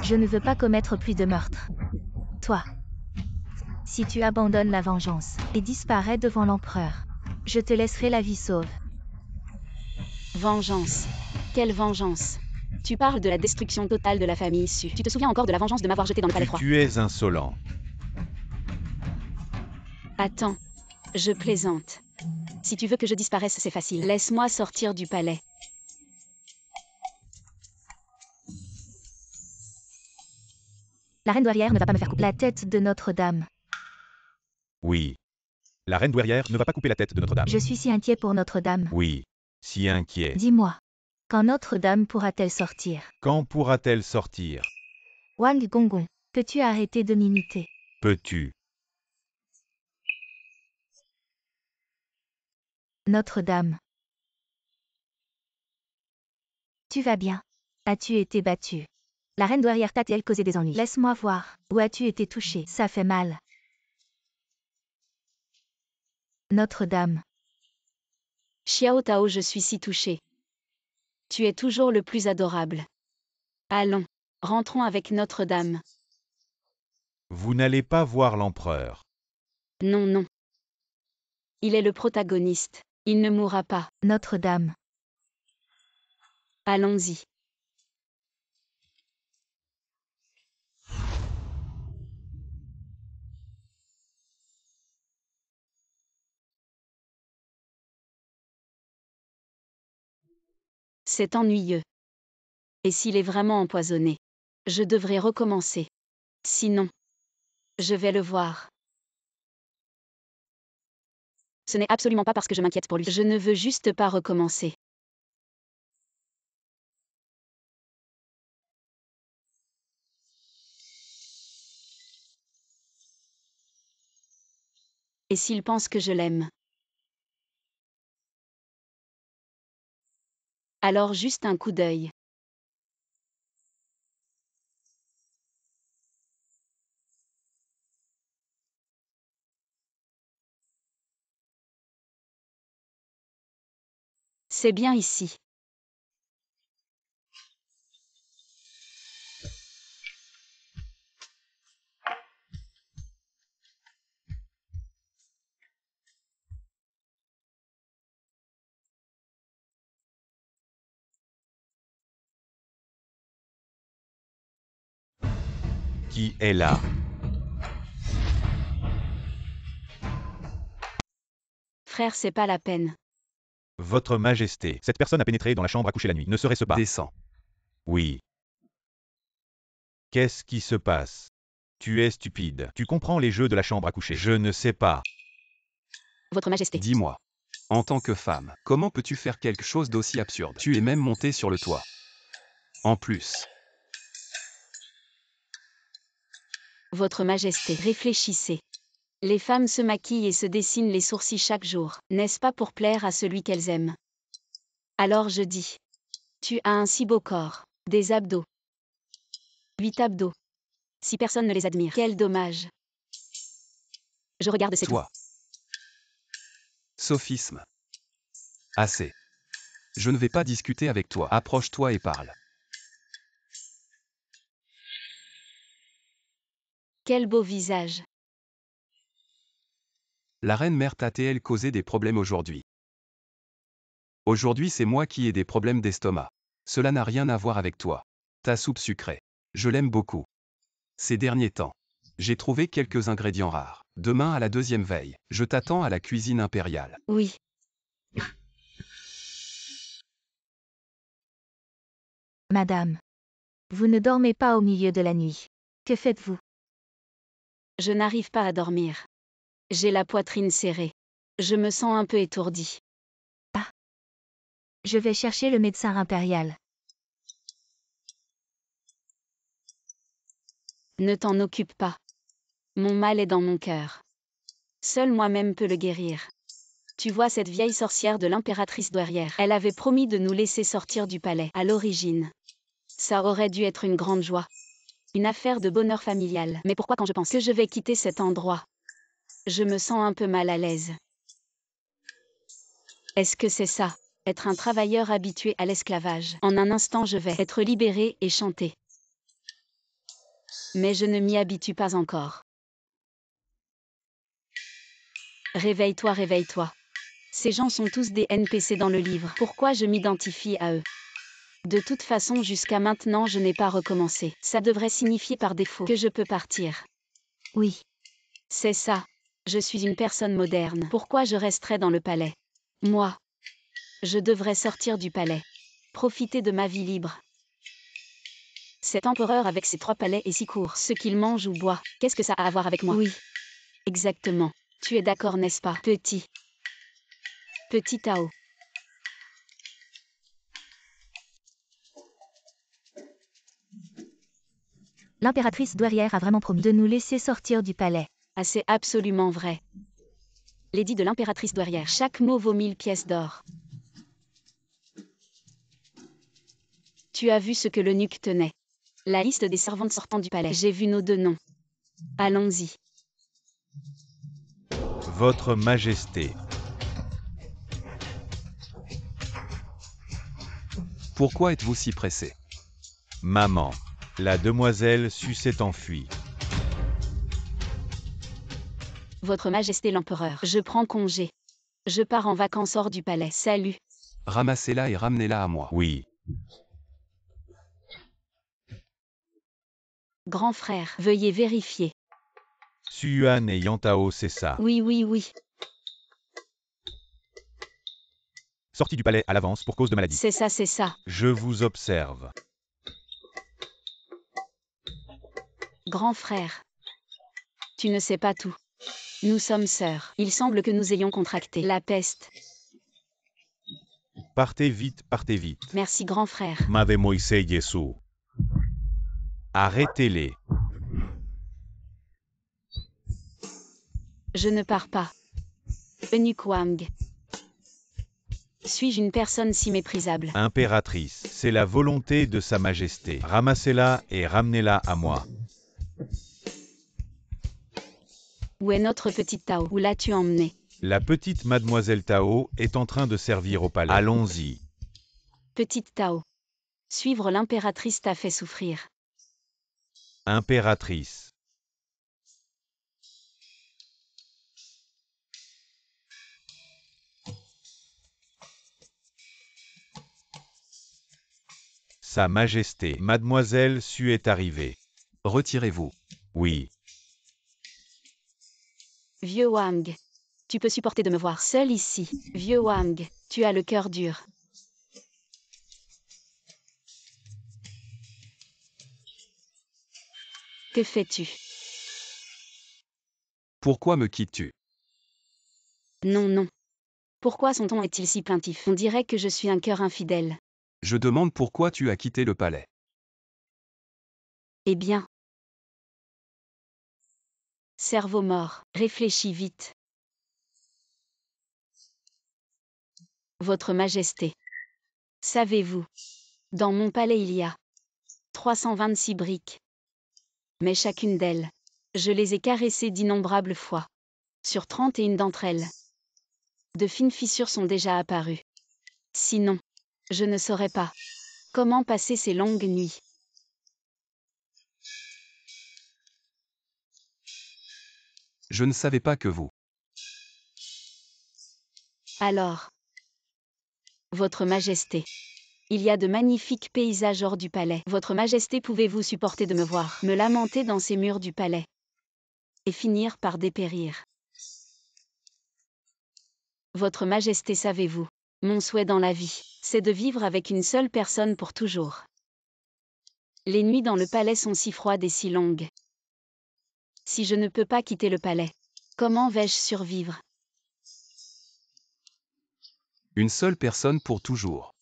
Je ne veux pas commettre plus de meurtres. Toi. Si tu abandonnes la vengeance et disparais devant l'empereur, je te laisserai la vie sauve. Vengeance. Quelle vengeance? Tu parles de la destruction totale de la famille issue. Tu te souviens encore de la vengeance de m'avoir jeté dans le palais froid? Tu es insolent. Attends. Je plaisante. Si tu veux que je disparaisse, c'est facile. Laisse-moi sortir du palais. La reine douairière ne va pas me faire couper la tête de Notre-Dame. Oui. La reine douairière ne va pas couper la tête de Notre-Dame. Je suis si inquiet pour Notre-Dame. Oui. Si inquiet. Dis-moi, quand Notre-Dame pourra-t-elle sortir? Quand pourra-t-elle sortir? Wang Gongong, peux-tu arrêter de m'imiter? Peux-tu? Notre-Dame. Tu vas bien? As-tu été battue? La reine douairière t'a-t-elle causé des ennuis? Laisse-moi voir. Où as-tu été touchée? Ça fait mal. Notre-Dame. Xiao Tao, je suis si touchée. Tu es toujours le plus adorable. Allons, rentrons avec Notre-Dame. Vous n'allez pas voir l'empereur. Non, non. Il est le protagoniste. Il ne mourra pas. Notre-Dame. Allons-y. C'est ennuyeux. Et s'il est vraiment empoisonné? Je devrais recommencer. Sinon, je vais le voir. Ce n'est absolument pas parce que je m'inquiète pour lui. Je ne veux juste pas recommencer. Et s'il pense que je l'aime? Alors juste un coup d'œil. C'est bien ici. Qui est là? Frère, c'est pas la peine. Votre Majesté. Cette personne a pénétré dans la chambre à coucher la nuit. Ne serait-ce pas? Descends. Oui. Qu'est-ce qui se passe? Tu es stupide. Tu comprends les jeux de la chambre à coucher. Je ne sais pas. Votre Majesté. Dis-moi. En tant que femme, comment peux-tu faire quelque chose d'aussi absurde? Tu es même monté sur le toit. En plus. Votre Majesté, réfléchissez. Les femmes se maquillent et se dessinent les sourcils chaque jour, n'est-ce pas pour plaire à celui qu'elles aiment? Alors je dis. Tu as un si beau corps, des abdos. 8 abdos. Si personne ne les admire, quel dommage. Je regarde c'est tout. Toi. Sophisme. Assez. Je ne vais pas discuter avec toi. Approche-toi et parle. Quel beau visage. La reine mère t'a-t-elle causé des problèmes aujourd'hui? Aujourd'hui c'est moi qui ai des problèmes d'estomac. Cela n'a rien à voir avec toi. Ta soupe sucrée. Je l'aime beaucoup. Ces derniers temps, j'ai trouvé quelques ingrédients rares. Demain à la deuxième veille, je t'attends à la cuisine impériale. Oui. Madame. Vous ne dormez pas au milieu de la nuit. Que faites-vous? Je n'arrive pas à dormir. J'ai la poitrine serrée. Je me sens un peu étourdie. Je vais chercher le médecin impérial. Ne t'en occupe pas. Mon mal est dans mon cœur. Seul moi-même peux le guérir. Tu vois cette vieille sorcière de l'impératrice douairière. Elle avait promis de nous laisser sortir du palais, à l'origine. Ça aurait dû être une grande joie. Une affaire de bonheur familial. Mais pourquoi quand je pense que je vais quitter cet endroit? Je me sens un peu mal à l'aise. Est-ce que c'est ça, être un travailleur habitué à l'esclavage? En un instant je vais être libéré et chanter. Mais je ne m'y habitue pas encore. Réveille-toi, réveille-toi. Ces gens sont tous des NPC dans le livre. Pourquoi je m'identifie à eux? De toute façon jusqu'à maintenant je n'ai pas recommencé. Ça devrait signifier par défaut que je peux partir. Oui. C'est ça. Je suis une personne moderne. Pourquoi je resterais dans le palais? Moi. Je devrais sortir du palais. Profiter de ma vie libre. Cet empereur avec ses 3 palais est si court. Ce qu'il mange ou boit, qu'est-ce que ça a à voir avec moi? Oui. Exactement. Tu es d'accord, n'est-ce pas, petit? Petit Tao. L'impératrice douairière a vraiment promis de nous laisser sortir du palais. Ah, c'est absolument vrai. L'édit de l'impératrice douairière. Chaque mot vaut 1000 pièces d'or. Tu as vu ce que l'eunuque tenait? La liste des servantes sortant du palais. J'ai vu nos 2 noms. Allons-y. Votre Majesté. Pourquoi êtes-vous si pressé? Maman. La demoiselle Su s'est enfuie. Votre Majesté l'Empereur. Je prends congé. Je pars en vacances hors du palais. Salut. Ramassez-la et ramenez-la à moi. Oui. Grand frère, veuillez vérifier. Suyuan et Yantao, c'est ça. Oui, oui, oui. Sorti du palais à l'avance pour cause de maladie. C'est ça, c'est ça. Je vous observe. Grand frère. Tu ne sais pas tout. Nous sommes sœurs. Il semble que nous ayons contracté la peste. Partez vite, partez vite. Merci, grand frère. Mademoiselle Yesu. Arrêtez-les. Je ne pars pas. Eunuque Wang. Suis-je une personne si méprisable? Impératrice, c'est la volonté de Sa Majesté. Ramassez-la et ramenez-la à moi. Où est notre petite Tao? Où l'as-tu emmenée? La petite mademoiselle Tao est en train de servir au palais. Allons-y. Petite Tao. Suivre l'impératrice t'a fait souffrir. Impératrice. Sa Majesté, Mademoiselle Su est arrivée. Retirez-vous. Oui. Vieux Wang. Tu peux supporter de me voir seul ici. Vieux Wang, tu as le cœur dur. Que fais-tu? Pourquoi me quittes-tu? Non, non. Pourquoi son ton est-il si plaintif? On dirait que je suis un cœur infidèle. Je demande pourquoi tu as quitté le palais. Eh bien. Cerveau mort, réfléchis vite. Votre Majesté. Savez-vous, dans mon palais il y a 326 briques. Mais chacune d'elles, je les ai caressées d'innombrables fois. Sur 31 d'entre elles, de fines fissures sont déjà apparues. Sinon, je ne saurais pas comment passer ces longues nuits. Je ne savais pas que vous. Alors, Votre Majesté, il y a de magnifiques paysages hors du palais. Votre Majesté, pouvez-vous supporter de me voir me lamenter dans ces murs du palais et finir par dépérir? Votre Majesté, savez-vous, mon souhait dans la vie, c'est de vivre avec une seule personne pour toujours. Les nuits dans le palais sont si froides et si longues. Si je ne peux pas quitter le palais, comment vais-je survivre? Une seule personne pour toujours.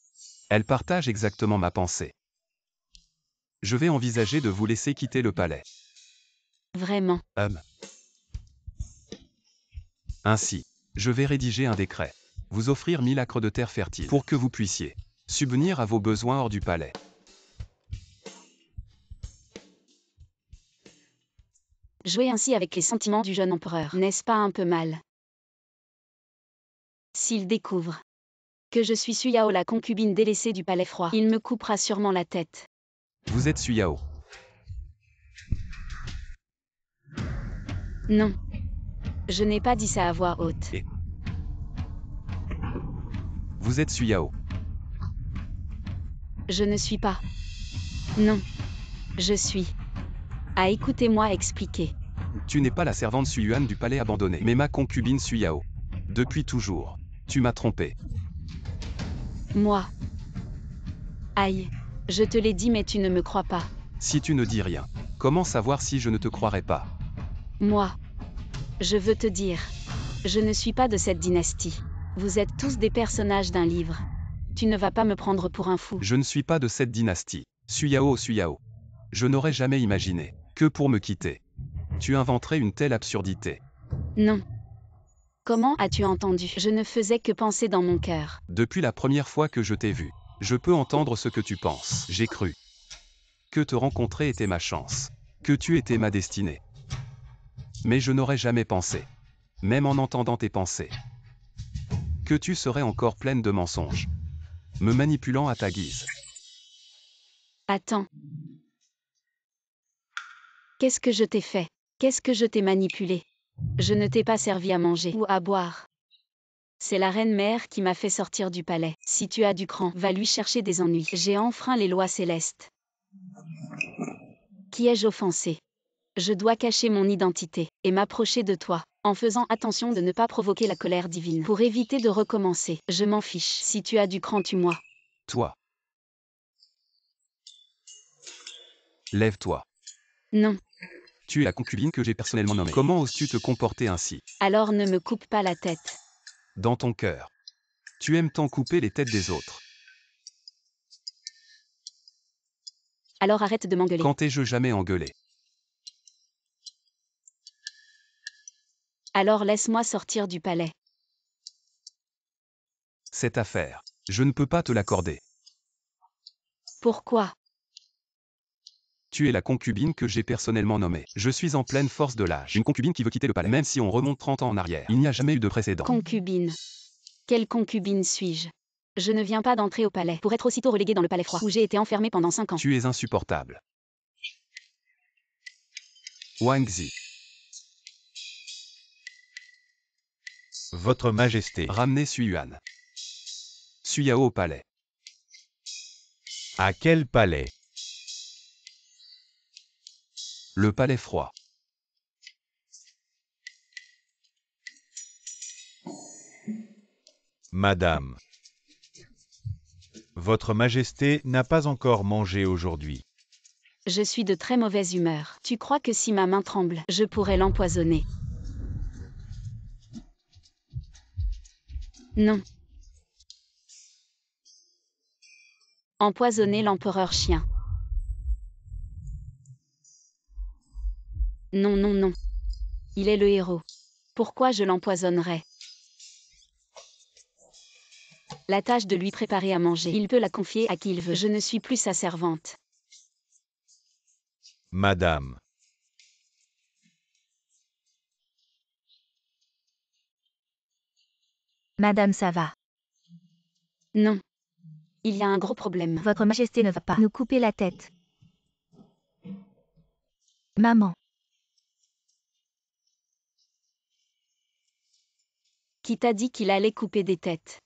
Elle partage exactement ma pensée. Je vais envisager de vous laisser quitter le palais. Vraiment. Ainsi, je vais rédiger un décret. Vous offrir 1000 acres de terre fertile pour que vous puissiez subvenir à vos besoins hors du palais. Jouer ainsi avec les sentiments du jeune empereur, n'est-ce pas un peu mal? S'il découvre que je suis Suyao, la concubine délaissée du palais froid, il me coupera sûrement la tête. Vous êtes Suyao. Non. Je n'ai pas dit ça à voix haute. Vous êtes Suyao. Je ne suis pas. Non. Je suis. Ah, écoutez-moi expliquer. Tu n'es pas la servante Suyuan du palais abandonné, mais ma concubine Suyao. Depuis toujours. Tu m'as trompé. Moi. Aïe. Je te l'ai dit mais tu ne me crois pas. Si tu ne dis rien, comment savoir si je ne te croirais pas? Moi. Je veux te dire. Je ne suis pas de cette dynastie. Vous êtes tous des personnages d'un livre. Tu ne vas pas me prendre pour un fou. Je ne suis pas de cette dynastie. Suyao, Suyao. Je n'aurais jamais imaginé que pour me quitter, tu inventerais une telle absurdité. Non. Comment as-tu entendu? Je ne faisais que penser dans mon cœur. Depuis la première fois que je t'ai vu, je peux entendre ce que tu penses. J'ai cru que te rencontrer était ma chance, que tu étais ma destinée. Mais je n'aurais jamais pensé, même en entendant tes pensées, que tu serais encore pleine de mensonges, me manipulant à ta guise. Attends. Qu'est-ce que je t'ai fait? Qu'est-ce que je t'ai manipulé? Je ne t'ai pas servi à manger ou à boire. C'est la reine mère qui m'a fait sortir du palais. Si tu as du cran, va lui chercher des ennuis. J'ai enfreint les lois célestes. Qui ai-je offensé? Je dois cacher mon identité et m'approcher de toi, en faisant attention de ne pas provoquer la colère divine. Pour éviter de recommencer, je m'en fiche. Si tu as du cran, tue-moi. Toi. Lève-toi. Non. Tu es la concubine que j'ai personnellement nommée. Comment oses-tu te comporter ainsi? Alors ne me coupe pas la tête. Dans ton cœur, tu aimes tant couper les têtes des autres. Alors arrête de m'engueuler. Quand t'ai-je jamais engueulé? Alors laisse-moi sortir du palais. Cette affaire, je ne peux pas te l'accorder. Pourquoi? Tu es la concubine que j'ai personnellement nommée. Je suis en pleine force de l'âge. Une concubine qui veut quitter le palais, même si on remonte 30 ans en arrière. Il n'y a jamais eu de précédent. Concubine. Quelle concubine suis-je? Je ne viens pas d'entrer au palais pour être aussitôt reléguée dans le palais froid, où j'ai été enfermée pendant 5 ans. Tu es insupportable. Wangzi. Votre Majesté. Ramenez Suyuan. Suyao au palais. À quel palais? Le palais froid. Madame. Votre Majesté n'a pas encore mangé aujourd'hui. Je suis de très mauvaise humeur. Tu crois que si ma main tremble, je pourrais l'empoisonner? Non. Empoisonner l'empereur chien. Non, non, non. Il est le héros. Pourquoi je l'empoisonnerais? La tâche de lui préparer à manger, il peut la confier à qui il veut. Je ne suis plus sa servante. Madame. Madame, ça va. Non. Il y a un gros problème. Votre Majesté ne va pas nous couper la tête. Maman. Qui t'a dit qu'il allait couper des têtes?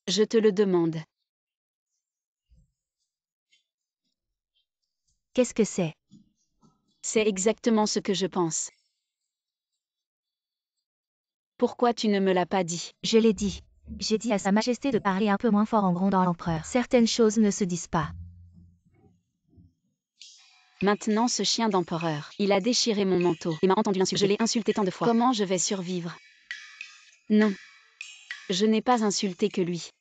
Je te le demande. Qu'est-ce que c'est? C'est exactement ce que je pense. Pourquoi tu ne me l'as pas dit? Je l'ai dit. J'ai dit à Sa Majesté de parler un peu moins fort en grondant l'empereur. Certaines choses ne se disent pas. Maintenant ce chien d'empereur, il a déchiré mon manteau et m'a entendu l'insulter. Je l'ai insulté tant de fois. Comment je vais survivre? Non. Je n'ai pas insulté que lui.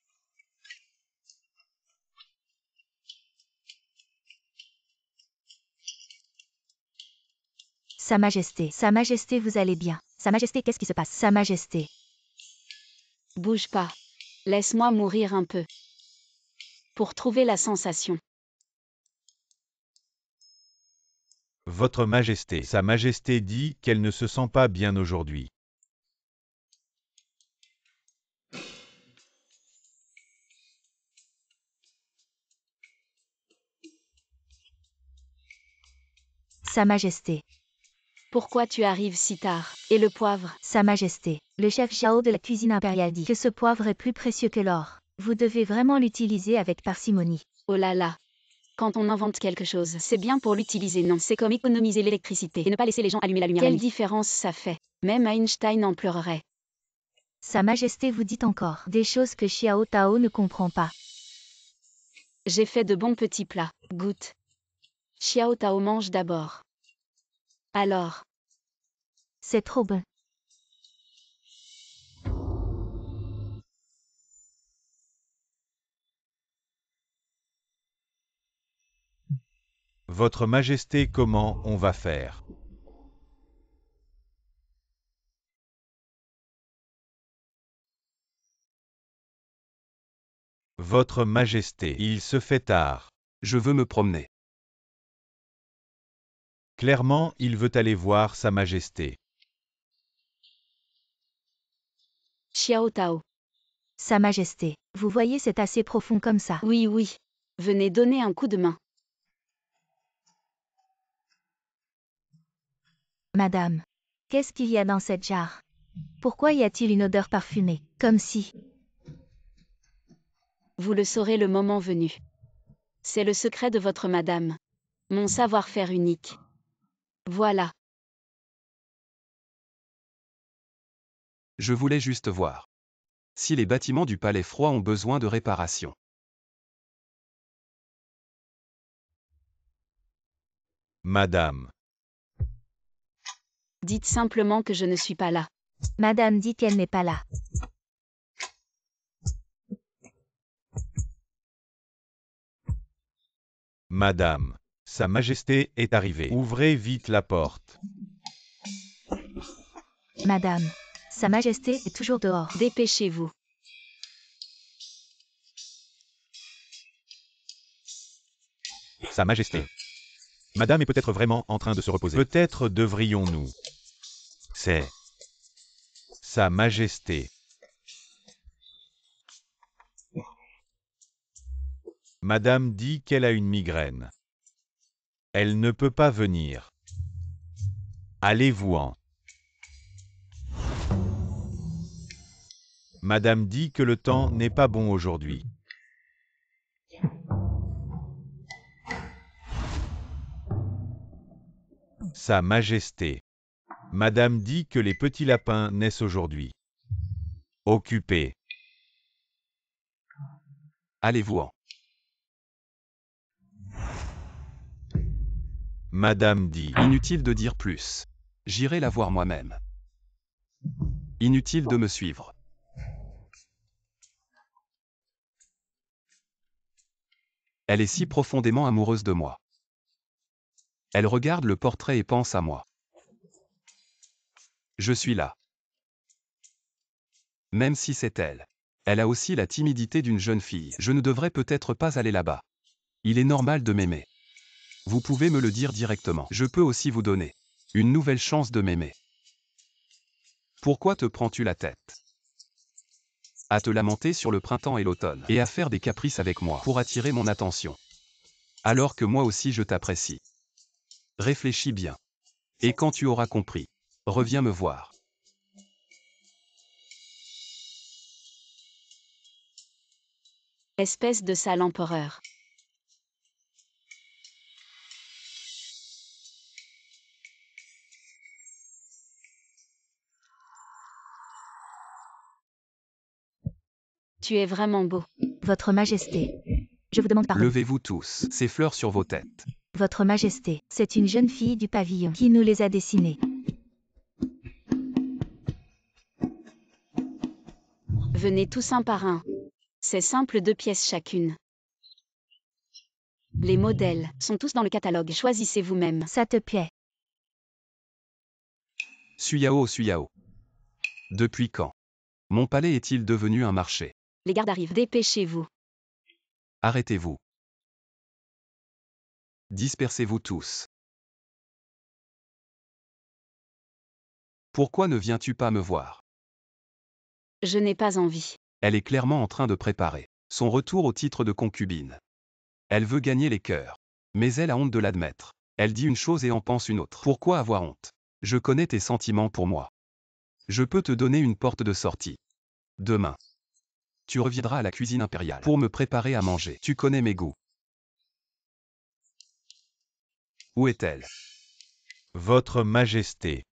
Sa Majesté, vous allez bien. Sa Majesté, qu'est-ce qui se passe? Sa Majesté. Bouge pas. Laisse-moi mourir un peu. Pour trouver la sensation. Votre Majesté. Sa Majesté dit qu'elle ne se sent pas bien aujourd'hui. Sa Majesté. Pourquoi tu arrives si tard? Et le poivre? Sa Majesté. Le chef Xiao de la cuisine impériale dit que ce poivre est plus précieux que l'or. Vous devez vraiment l'utiliser avec parcimonie. Oh là là. Quand on invente quelque chose, c'est bien pour l'utiliser, non? C'est comme économiser l'électricité et ne pas laisser les gens allumer la lumière. Quelle différence ça fait? Même Einstein en pleurerait. Sa Majesté vous dit encore des choses que Xiao Tao ne comprend pas. J'ai fait de bons petits plats. Goûte. Xiao Tao mange d'abord. Alors. C'est trop bon. Votre Majesté, comment on va faire? Votre Majesté, il se fait tard. Je veux me promener. Clairement, il veut aller voir Sa Majesté. Xiao Tao. Sa Majesté. Vous voyez, c'est assez profond comme ça. Oui, oui. Venez donner un coup de main. Madame. Qu'est-ce qu'il y a dans cette jarre? Pourquoi y a-t-il une odeur parfumée? Comme si... Vous le saurez le moment venu. C'est le secret de votre madame. Mon savoir-faire unique. Voilà. Je voulais juste voir. Si les bâtiments du palais froid ont besoin de réparation. Madame. Dites simplement que je ne suis pas là. Madame dit qu'elle n'est pas là. Madame. Sa Majesté est arrivée. Ouvrez vite la porte. Madame. Sa Majesté est toujours dehors. Dépêchez-vous. Sa Majesté. Madame est peut-être vraiment en train de se reposer. Peut-être devrions-nous. C'est Sa Majesté. Madame dit qu'elle a une migraine. Elle ne peut pas venir. Allez-vous-en. Madame dit que le temps n'est pas bon aujourd'hui. Sa Majesté. Madame dit que les petits lapins naissent aujourd'hui. Occupé. Allez-vous-en. Madame dit. Inutile de dire plus. J'irai la voir moi-même. Inutile de me suivre. Elle est si profondément amoureuse de moi. Elle regarde le portrait et pense à moi. Je suis là. Même si c'est elle. Elle a aussi la timidité d'une jeune fille. Je ne devrais peut-être pas aller là-bas. Il est normal de m'aimer. Vous pouvez me le dire directement. Je peux aussi vous donner une nouvelle chance de m'aimer. Pourquoi te prends-tu la tête à te lamenter sur le printemps et l'automne, et à faire des caprices avec moi pour attirer mon attention, alors que moi aussi je t'apprécie? Réfléchis bien. Et quand tu auras compris, reviens me voir. Espèce de sale empereur. Tu es vraiment beau. Votre Majesté. Je vous demande pardon. Levez-vous tous, ces fleurs sur vos têtes. Votre Majesté, c'est une jeune fille du pavillon qui nous les a dessinées. Venez tous un par un. C'est simple, 2 pièces chacune. Les modèles sont tous dans le catalogue. Choisissez vous-même. Ça te plaît? Suyao, Suyao. Depuis quand mon palais est-il devenu un marché? Les gardes arrivent. Dépêchez-vous. Arrêtez-vous. Dispersez-vous tous. Pourquoi ne viens-tu pas me voir? Je n'ai pas envie. Elle est clairement en train de préparer son retour au titre de concubine. Elle veut gagner les cœurs. Mais elle a honte de l'admettre. Elle dit une chose et en pense une autre. Pourquoi avoir honte? Je connais tes sentiments pour moi. Je peux te donner une porte de sortie. Demain, tu reviendras à la cuisine impériale pour me préparer à manger. Tu connais mes goûts. Où est-elle? Votre Majesté.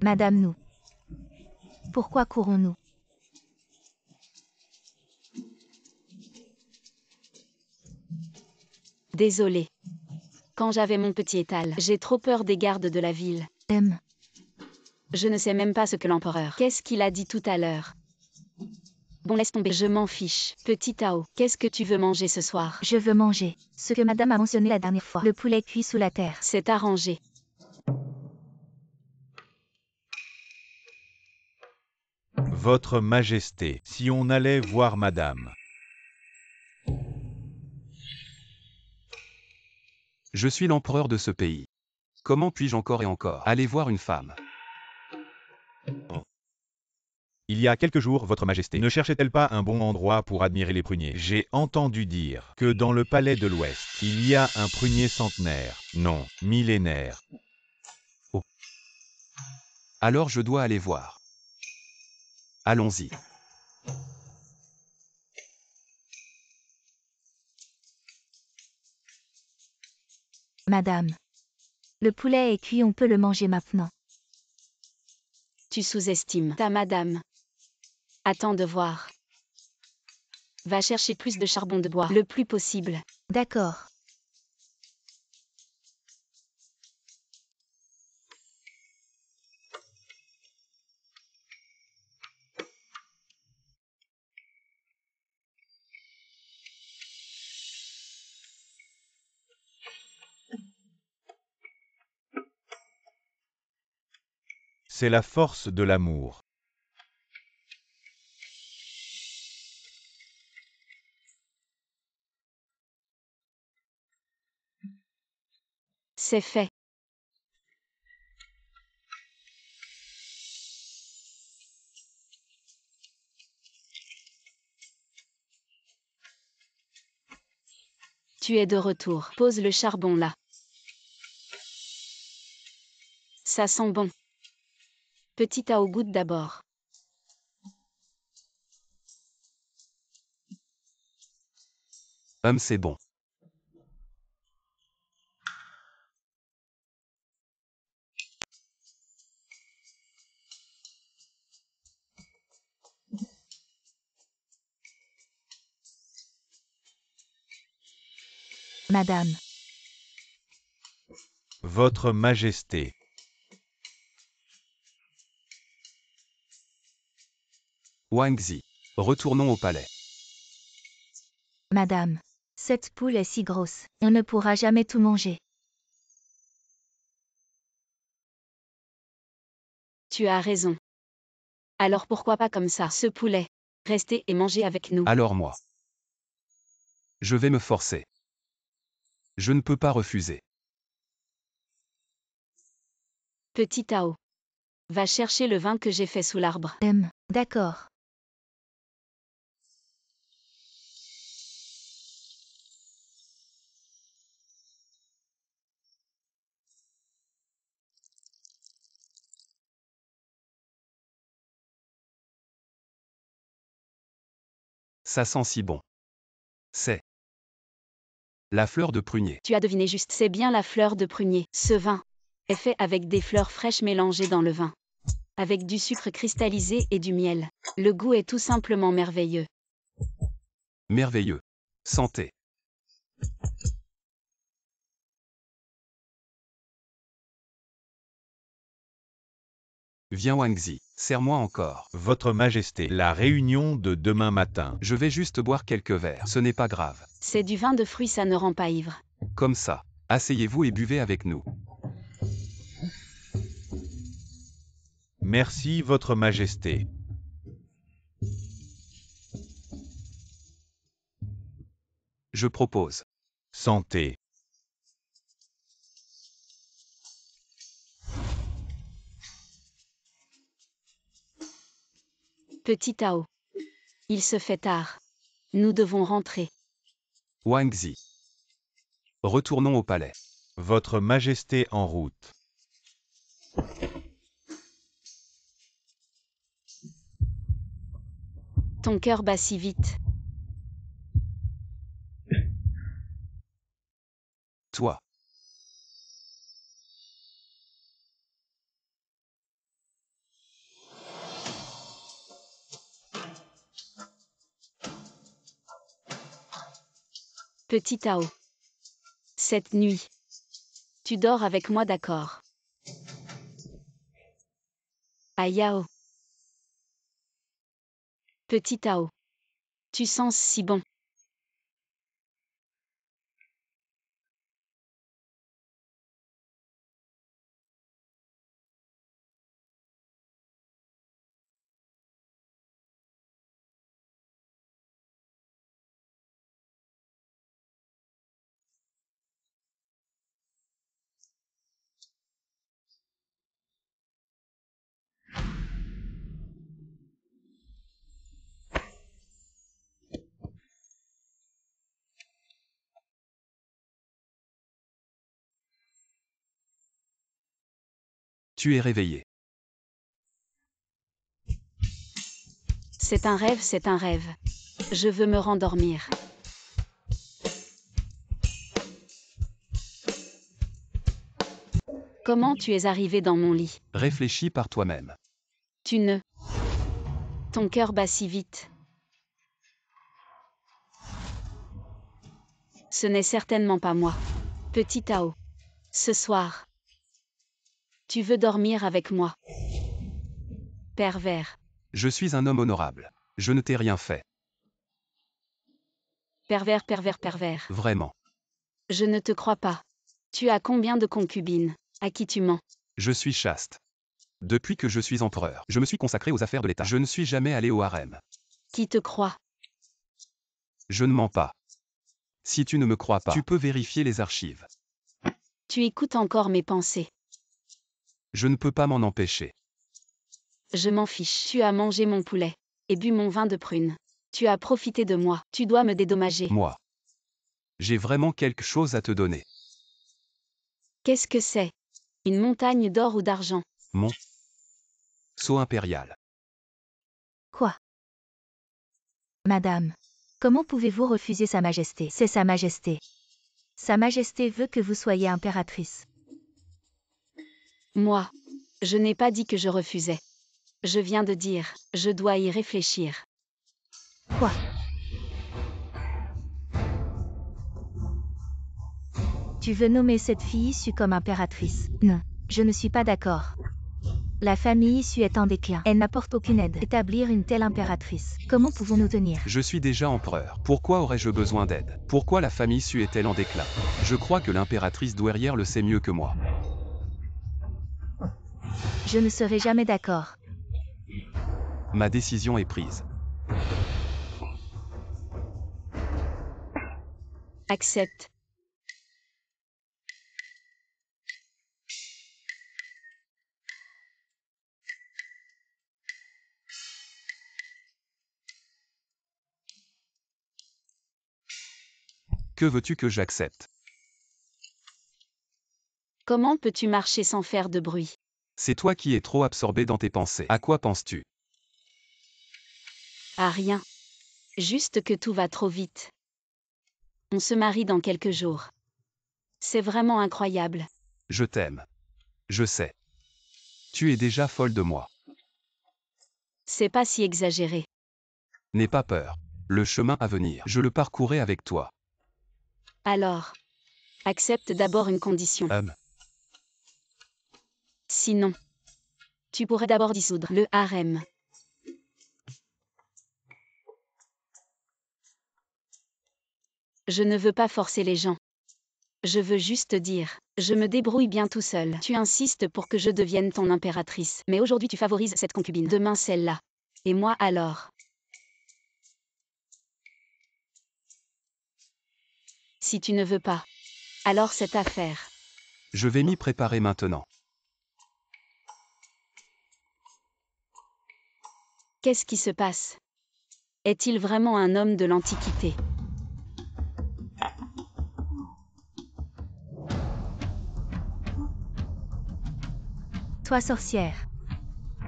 Madame, nous. Pourquoi courons-nous? Désolée. Quand j'avais mon petit étal, j'ai trop peur des gardes de la ville. Je ne sais même pas ce que l'empereur. Qu'est-ce qu'il a dit tout à l'heure? Bon, laisse tomber, je m'en fiche. Petit Tao, qu'est-ce que tu veux manger ce soir? Je veux manger ce que madame a mentionné la dernière fois. Le poulet cuit sous la terre. C'est arrangé. Votre Majesté, si on allait voir madame. Je suis l'empereur de ce pays. Comment puis-je encore et encore aller voir une femme? Il y a quelques jours, Votre Majesté, ne cherchait-elle pas un bon endroit pour admirer les pruniers? J'ai entendu dire que dans le palais de l'Ouest, il y a un prunier centenaire, non, millénaire. Oh. Alors je dois aller voir. Allons-y. Madame. Le poulet est cuit, on peut le manger maintenant. Tu sous-estimes ta madame. Attends de voir. Va chercher plus de charbon de bois, le plus possible. D'accord. C'est la force de l'amour. C'est fait. Tu es de retour. Pose le charbon là. Ça sent bon. Petit Tao, goûte d'abord. C'est bon. Madame. Votre Majesté. Wangzi. Retournons au palais. Madame. Cette poule est si grosse, on ne pourra jamais tout manger. Tu as raison. Alors pourquoi pas comme ça, ce poulet? Restez et mangez avec nous. Alors moi. Je vais me forcer. Je ne peux pas refuser. Petit Tao. Va chercher le vin que j'ai fait sous l'arbre. D'accord. Ça sent si bon. C'est la fleur de prunier. Tu as deviné juste, c'est bien la fleur de prunier. Ce vin est fait avec des fleurs fraîches mélangées dans le vin, avec du sucre cristallisé et du miel. Le goût est tout simplement merveilleux. Merveilleux. Santé. Viens Wangzi, serre-moi encore. Votre Majesté, la réunion de demain matin. Je vais juste boire quelques verres, ce n'est pas grave. C'est du vin de fruits, ça ne rend pas ivre. Comme ça. Asseyez-vous et buvez avec nous. Merci, Votre Majesté. Je propose. Santé. Petit Tao. Il se fait tard. Nous devons rentrer. Wangzi. Retournons au palais. Votre Majesté en route. Ton cœur bat si vite. Toi. Petit Tao. Cette nuit. Tu dors avec moi, d'accord? Ayao. Petit Tao. Tu sens si bon. Tu es réveillé. C'est un rêve, c'est un rêve. Je veux me rendormir. Comment tu es arrivé dans mon lit? Réfléchis par toi-même. Tu ne. Ton cœur bat si vite. Ce n'est certainement pas moi. Petit Tao. Ce soir. Tu veux dormir avec moi? Pervers. Je suis un homme honorable. Je ne t'ai rien fait. Pervers, pervers, pervers. Vraiment. Je ne te crois pas. Tu as combien de concubines? À qui tu mens? Je suis chaste. Depuis que je suis empereur, je me suis consacré aux affaires de l'État. Je ne suis jamais allé au harem. Qui te croit? Je ne mens pas. Si tu ne me crois pas, tu peux vérifier les archives. Tu écoutes encore mes pensées. Je ne peux pas m'en empêcher. Je m'en fiche. Tu as mangé mon poulet et bu mon vin de prune. Tu as profité de moi. Tu dois me dédommager. Moi. J'ai vraiment quelque chose à te donner. Qu'est-ce que c'est? Une montagne d'or ou d'argent? Mon sceau impérial. Quoi? Madame. Comment pouvez-vous refuser Sa Majesté? C'est Sa Majesté. Sa Majesté veut que vous soyez impératrice. Moi. Je n'ai pas dit que je refusais. Je viens de dire, je dois y réfléchir. Quoi? Tu veux nommer cette fille issue comme impératrice? Non, je ne suis pas d'accord. La famille Su est en déclin. Elle n'apporte aucune aide. Établir une telle impératrice. Comment pouvons-nous tenir? Je suis déjà empereur. Pourquoi aurais-je besoin d'aide? Pourquoi la famille Su est-elle en déclin? Je crois que l'impératrice douairière le sait mieux que moi. Je ne serai jamais d'accord. Ma décision est prise. Accepte. Que veux-tu que j'accepte? Comment peux-tu marcher sans faire de bruit? C'est toi qui es trop absorbé dans tes pensées. À quoi penses-tu? À rien. Juste que tout va trop vite. On se marie dans quelques jours. C'est vraiment incroyable. Je t'aime. Je sais. Tu es déjà folle de moi. C'est pas si exagéré. N'aie pas peur. Le chemin à venir, je le parcourrai avec toi. Alors, accepte d'abord une condition. Sinon, tu pourrais d'abord dissoudre le harem. Je ne veux pas forcer les gens. Je veux juste dire, je me débrouille bien tout seul. Tu insistes pour que je devienne ton impératrice. Mais aujourd'hui tu favorises cette concubine. Demain celle-là. Et moi alors? Si tu ne veux pas, alors cette affaire. Je vais m'y préparer maintenant. Qu'est-ce qui se passe? Est-il vraiment un homme de l'Antiquité? Toi sorcière.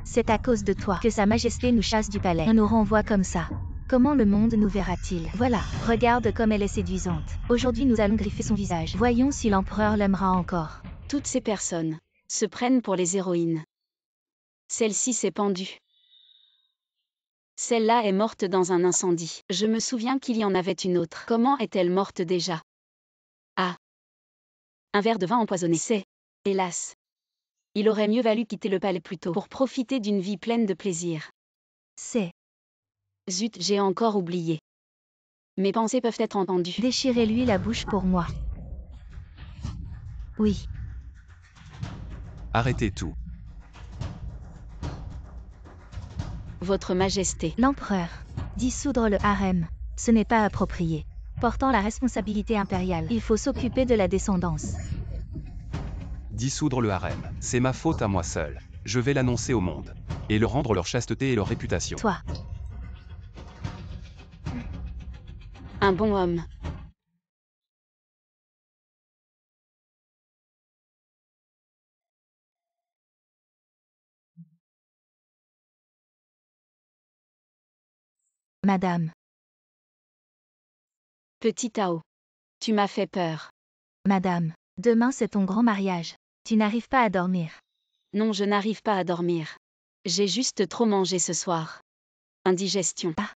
C'est à cause de toi que Sa Majesté nous chasse du palais. On nous renvoie comme ça. Comment le monde nous verra-t-il? Voilà, regarde comme elle est séduisante. Aujourd'hui nous allons griffer son visage. Voyons si l'empereur l'aimera encore. Toutes ces personnes se prennent pour les héroïnes. Celle-ci s'est pendue. Celle-là est morte dans un incendie. Je me souviens qu'il y en avait une autre. Comment est-elle morte déjà? Ah. Un verre de vin empoisonné. C'est, hélas. Il aurait mieux valu quitter le palais plus tôt pour profiter d'une vie pleine de plaisir. C'est. Zut, j'ai encore oublié. Mes pensées peuvent être entendues. Déchirez-lui la bouche pour moi. Oui. Arrêtez tout. Votre Majesté. L'empereur. Dissoudre le harem. Ce n'est pas approprié. Portant la responsabilité impériale, il faut s'occuper de la descendance. Dissoudre le harem, c'est ma faute à moi seul. Je vais l'annoncer au monde. Et leur rendre leur chasteté et leur réputation. Toi. Un bon homme. Madame. Petit Tao. Tu m'as fait peur. Madame. Demain c'est ton grand mariage. Tu n'arrives pas à dormir. Non, je n'arrive pas à dormir. J'ai juste trop mangé ce soir. Indigestion. Ah.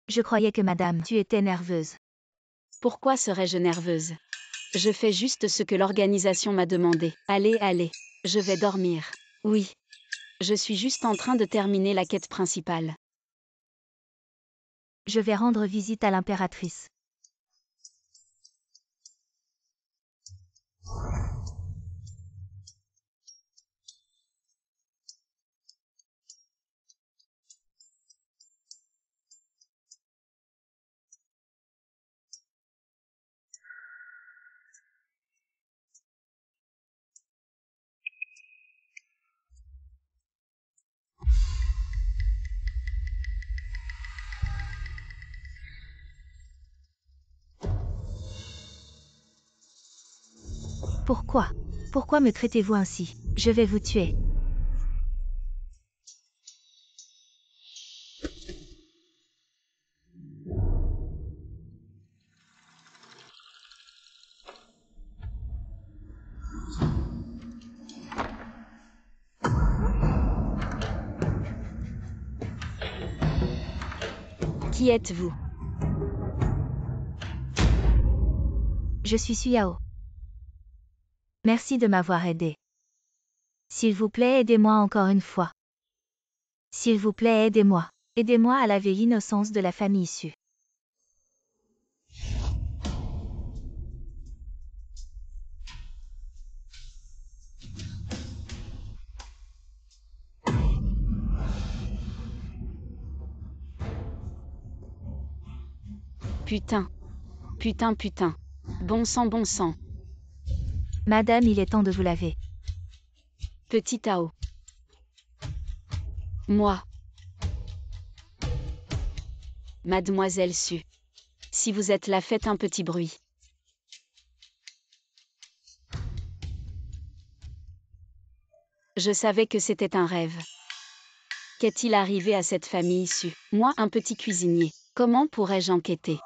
Je croyais que madame, tu étais nerveuse. Pourquoi serais-je nerveuse? Je fais juste ce que l'organisation m'a demandé. Allez, allez. Je vais dormir. Oui. Je suis juste en train de terminer la quête principale. Je vais rendre visite à l'impératrice. Pourquoi? Pourquoi me traitez-vous ainsi? Je vais vous tuer. Qui êtes-vous? Je suis Su Yao. Merci de m'avoir aidé. S'il vous plaît, aidez-moi encore une fois. S'il vous plaît, aidez-moi. Aidez-moi à laver l'innocence de la famille issue. Putain. Putain, putain. Bon sang, bon sang. Madame, il est temps de vous laver. Petit Tao. Moi. Mademoiselle Su. Si vous êtes là, faites un petit bruit. Je savais que c'était un rêve. Qu'est-il arrivé à cette famille issue? Moi, un petit cuisinier. Comment pourrais-je enquêter?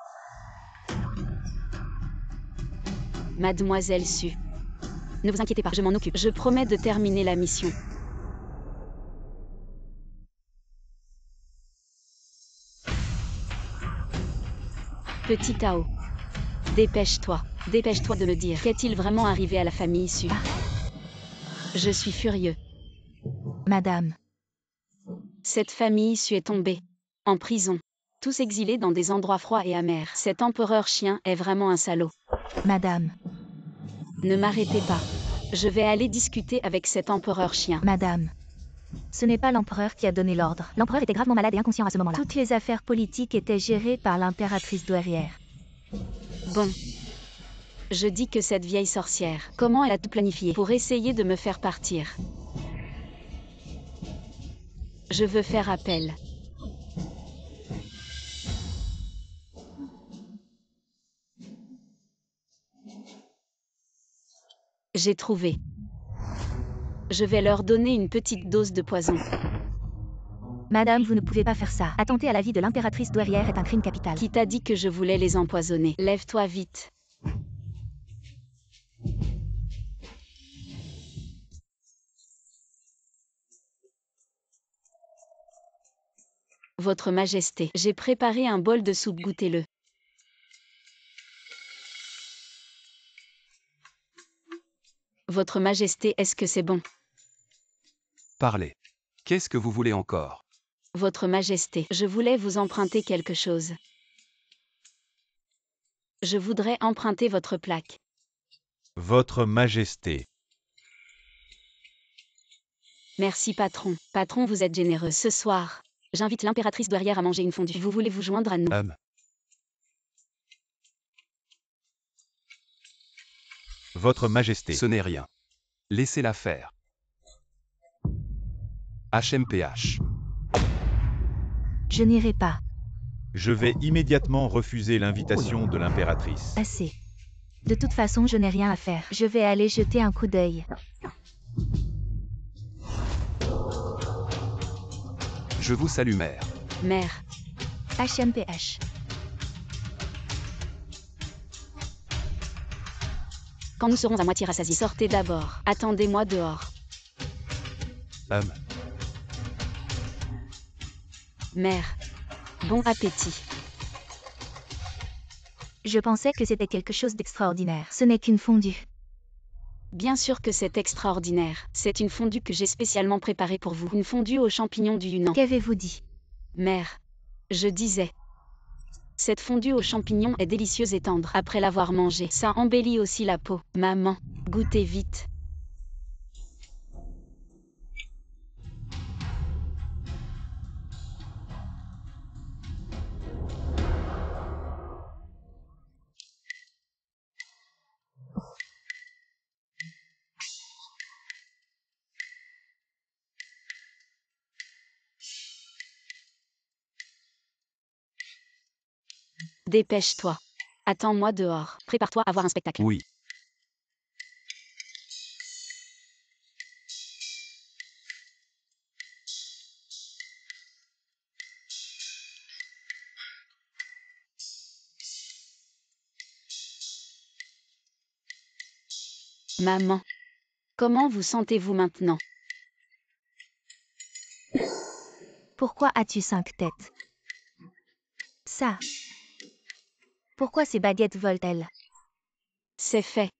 Mademoiselle Su. Ne vous inquiétez pas, je m'en occupe. Je promets de terminer la mission. Petit Tao. Dépêche-toi. Dépêche-toi de me dire. Qu'est-il vraiment arrivé à la famille issue? Je suis furieux. Madame. Cette famille issue est tombée. En prison. Tous exilés dans des endroits froids et amers. Cet empereur chien est vraiment un salaud. Madame. Ne m'arrêtez pas. Je vais aller discuter avec cet empereur chien. Madame. Ce n'est pas l'empereur qui a donné l'ordre. L'empereur était gravement malade et inconscient à ce moment-là. Toutes les affaires politiques étaient gérées par l'impératrice douairière. Bon. Je dis que cette vieille sorcière, comment elle a tout planifié pour essayer de me faire partir? Je veux faire appel. J'ai trouvé. Je vais leur donner une petite dose de poison. Madame, vous ne pouvez pas faire ça. Attenter à la vie de l'impératrice douairière est un crime capital. Qui t'a dit que je voulais les empoisonner? Lève-toi vite. Votre Majesté, j'ai préparé un bol de soupe, goûtez-le. Votre Majesté, est-ce que c'est bon? Parlez. Qu'est-ce que vous voulez encore? Votre Majesté, je voulais vous emprunter quelque chose. Je voudrais emprunter votre plaque. Votre Majesté. Merci patron. Patron, vous êtes généreux. Ce soir, j'invite l'impératrice douairière à manger une fondue. Vous voulez vous joindre à nous? Votre Majesté. Ce n'est rien. Laissez-la faire. HMPH. Je n'irai pas. Je vais immédiatement refuser l'invitation de l'impératrice. Assez. De toute façon, je n'ai rien à faire. Je vais aller jeter un coup d'œil. Je vous salue, mère. Mère. HMPH. Quand nous serons à moitié rassasiés, sortez d'abord. Attendez-moi dehors. Mère. Bon appétit. Je pensais que c'était quelque chose d'extraordinaire. Ce n'est qu'une fondue. Bien sûr que c'est extraordinaire. C'est une fondue que j'ai spécialement préparée pour vous. Une fondue aux champignons du Yunnan. Qu'avez-vous dit? Mère. Je disais. Cette fondue aux champignons est délicieuse et tendre. Après l'avoir mangée, ça embellit aussi la peau. Maman, goûtez vite. Dépêche-toi. Attends-moi dehors. Prépare-toi à voir un spectacle. Oui. Maman. Comment vous sentez-vous maintenant? Pourquoi as-tu 5 têtes? Ça. Pourquoi ces baguettes volent-elles? C'est fait.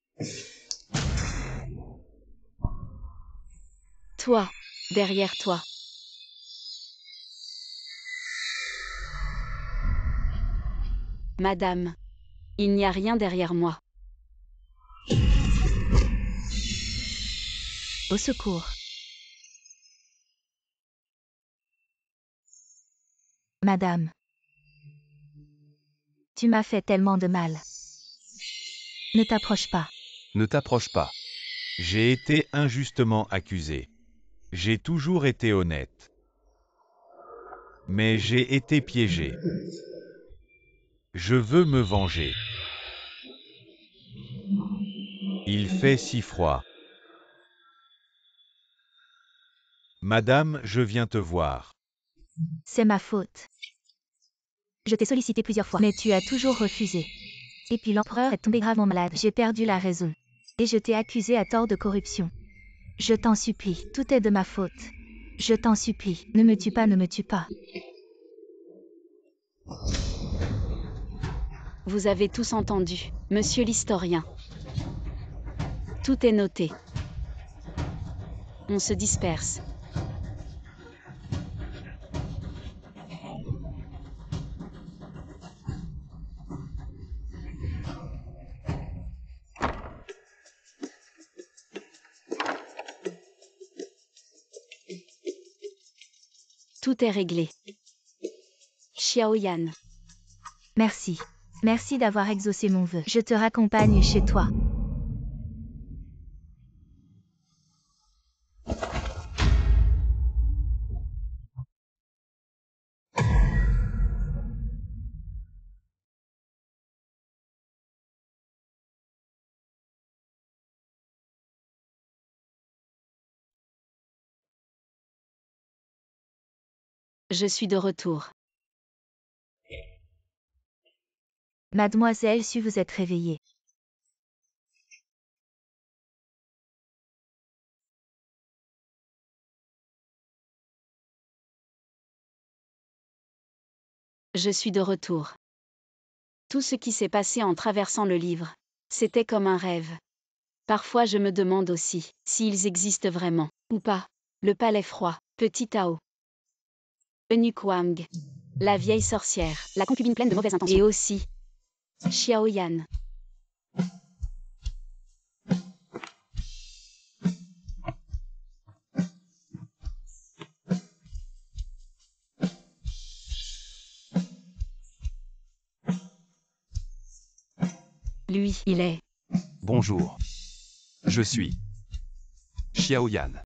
Toi, derrière toi. Madame. Il n'y a rien derrière moi. Au secours. Madame. Tu m'as fait tellement de mal. Ne t'approche pas. Ne t'approche pas. J'ai été injustement accusé. J'ai toujours été honnête. Mais j'ai été piégé. Je veux me venger. Il fait si froid. Madame, je viens te voir. C'est ma faute. Je t'ai sollicité plusieurs fois, mais tu as toujours refusé. Et puis l'empereur est tombé gravement malade. J'ai perdu la raison. Et je t'ai accusé à tort de corruption. Je t'en supplie, tout est de ma faute. Je t'en supplie, ne me tue pas, ne me tue pas. Vous avez tous entendu, monsieur l'historien. Tout est noté. On se disperse. Tout est réglé. Xiaoyan. Merci. Merci d'avoir exaucé mon vœu. Je te raccompagne chez toi. Je suis de retour. Mademoiselle Su, vous êtes réveillée. Je suis de retour. Tout ce qui s'est passé en traversant le livre, c'était comme un rêve. Parfois je me demande aussi, s'ils existent vraiment, ou pas. Le palais froid, Petit Tao. Eunuque Wang. La vieille sorcière, la concubine pleine de mauvaises intentions. Et aussi, Xiaoyan. Lui, il est. Bonjour. Je suis Xiaoyan.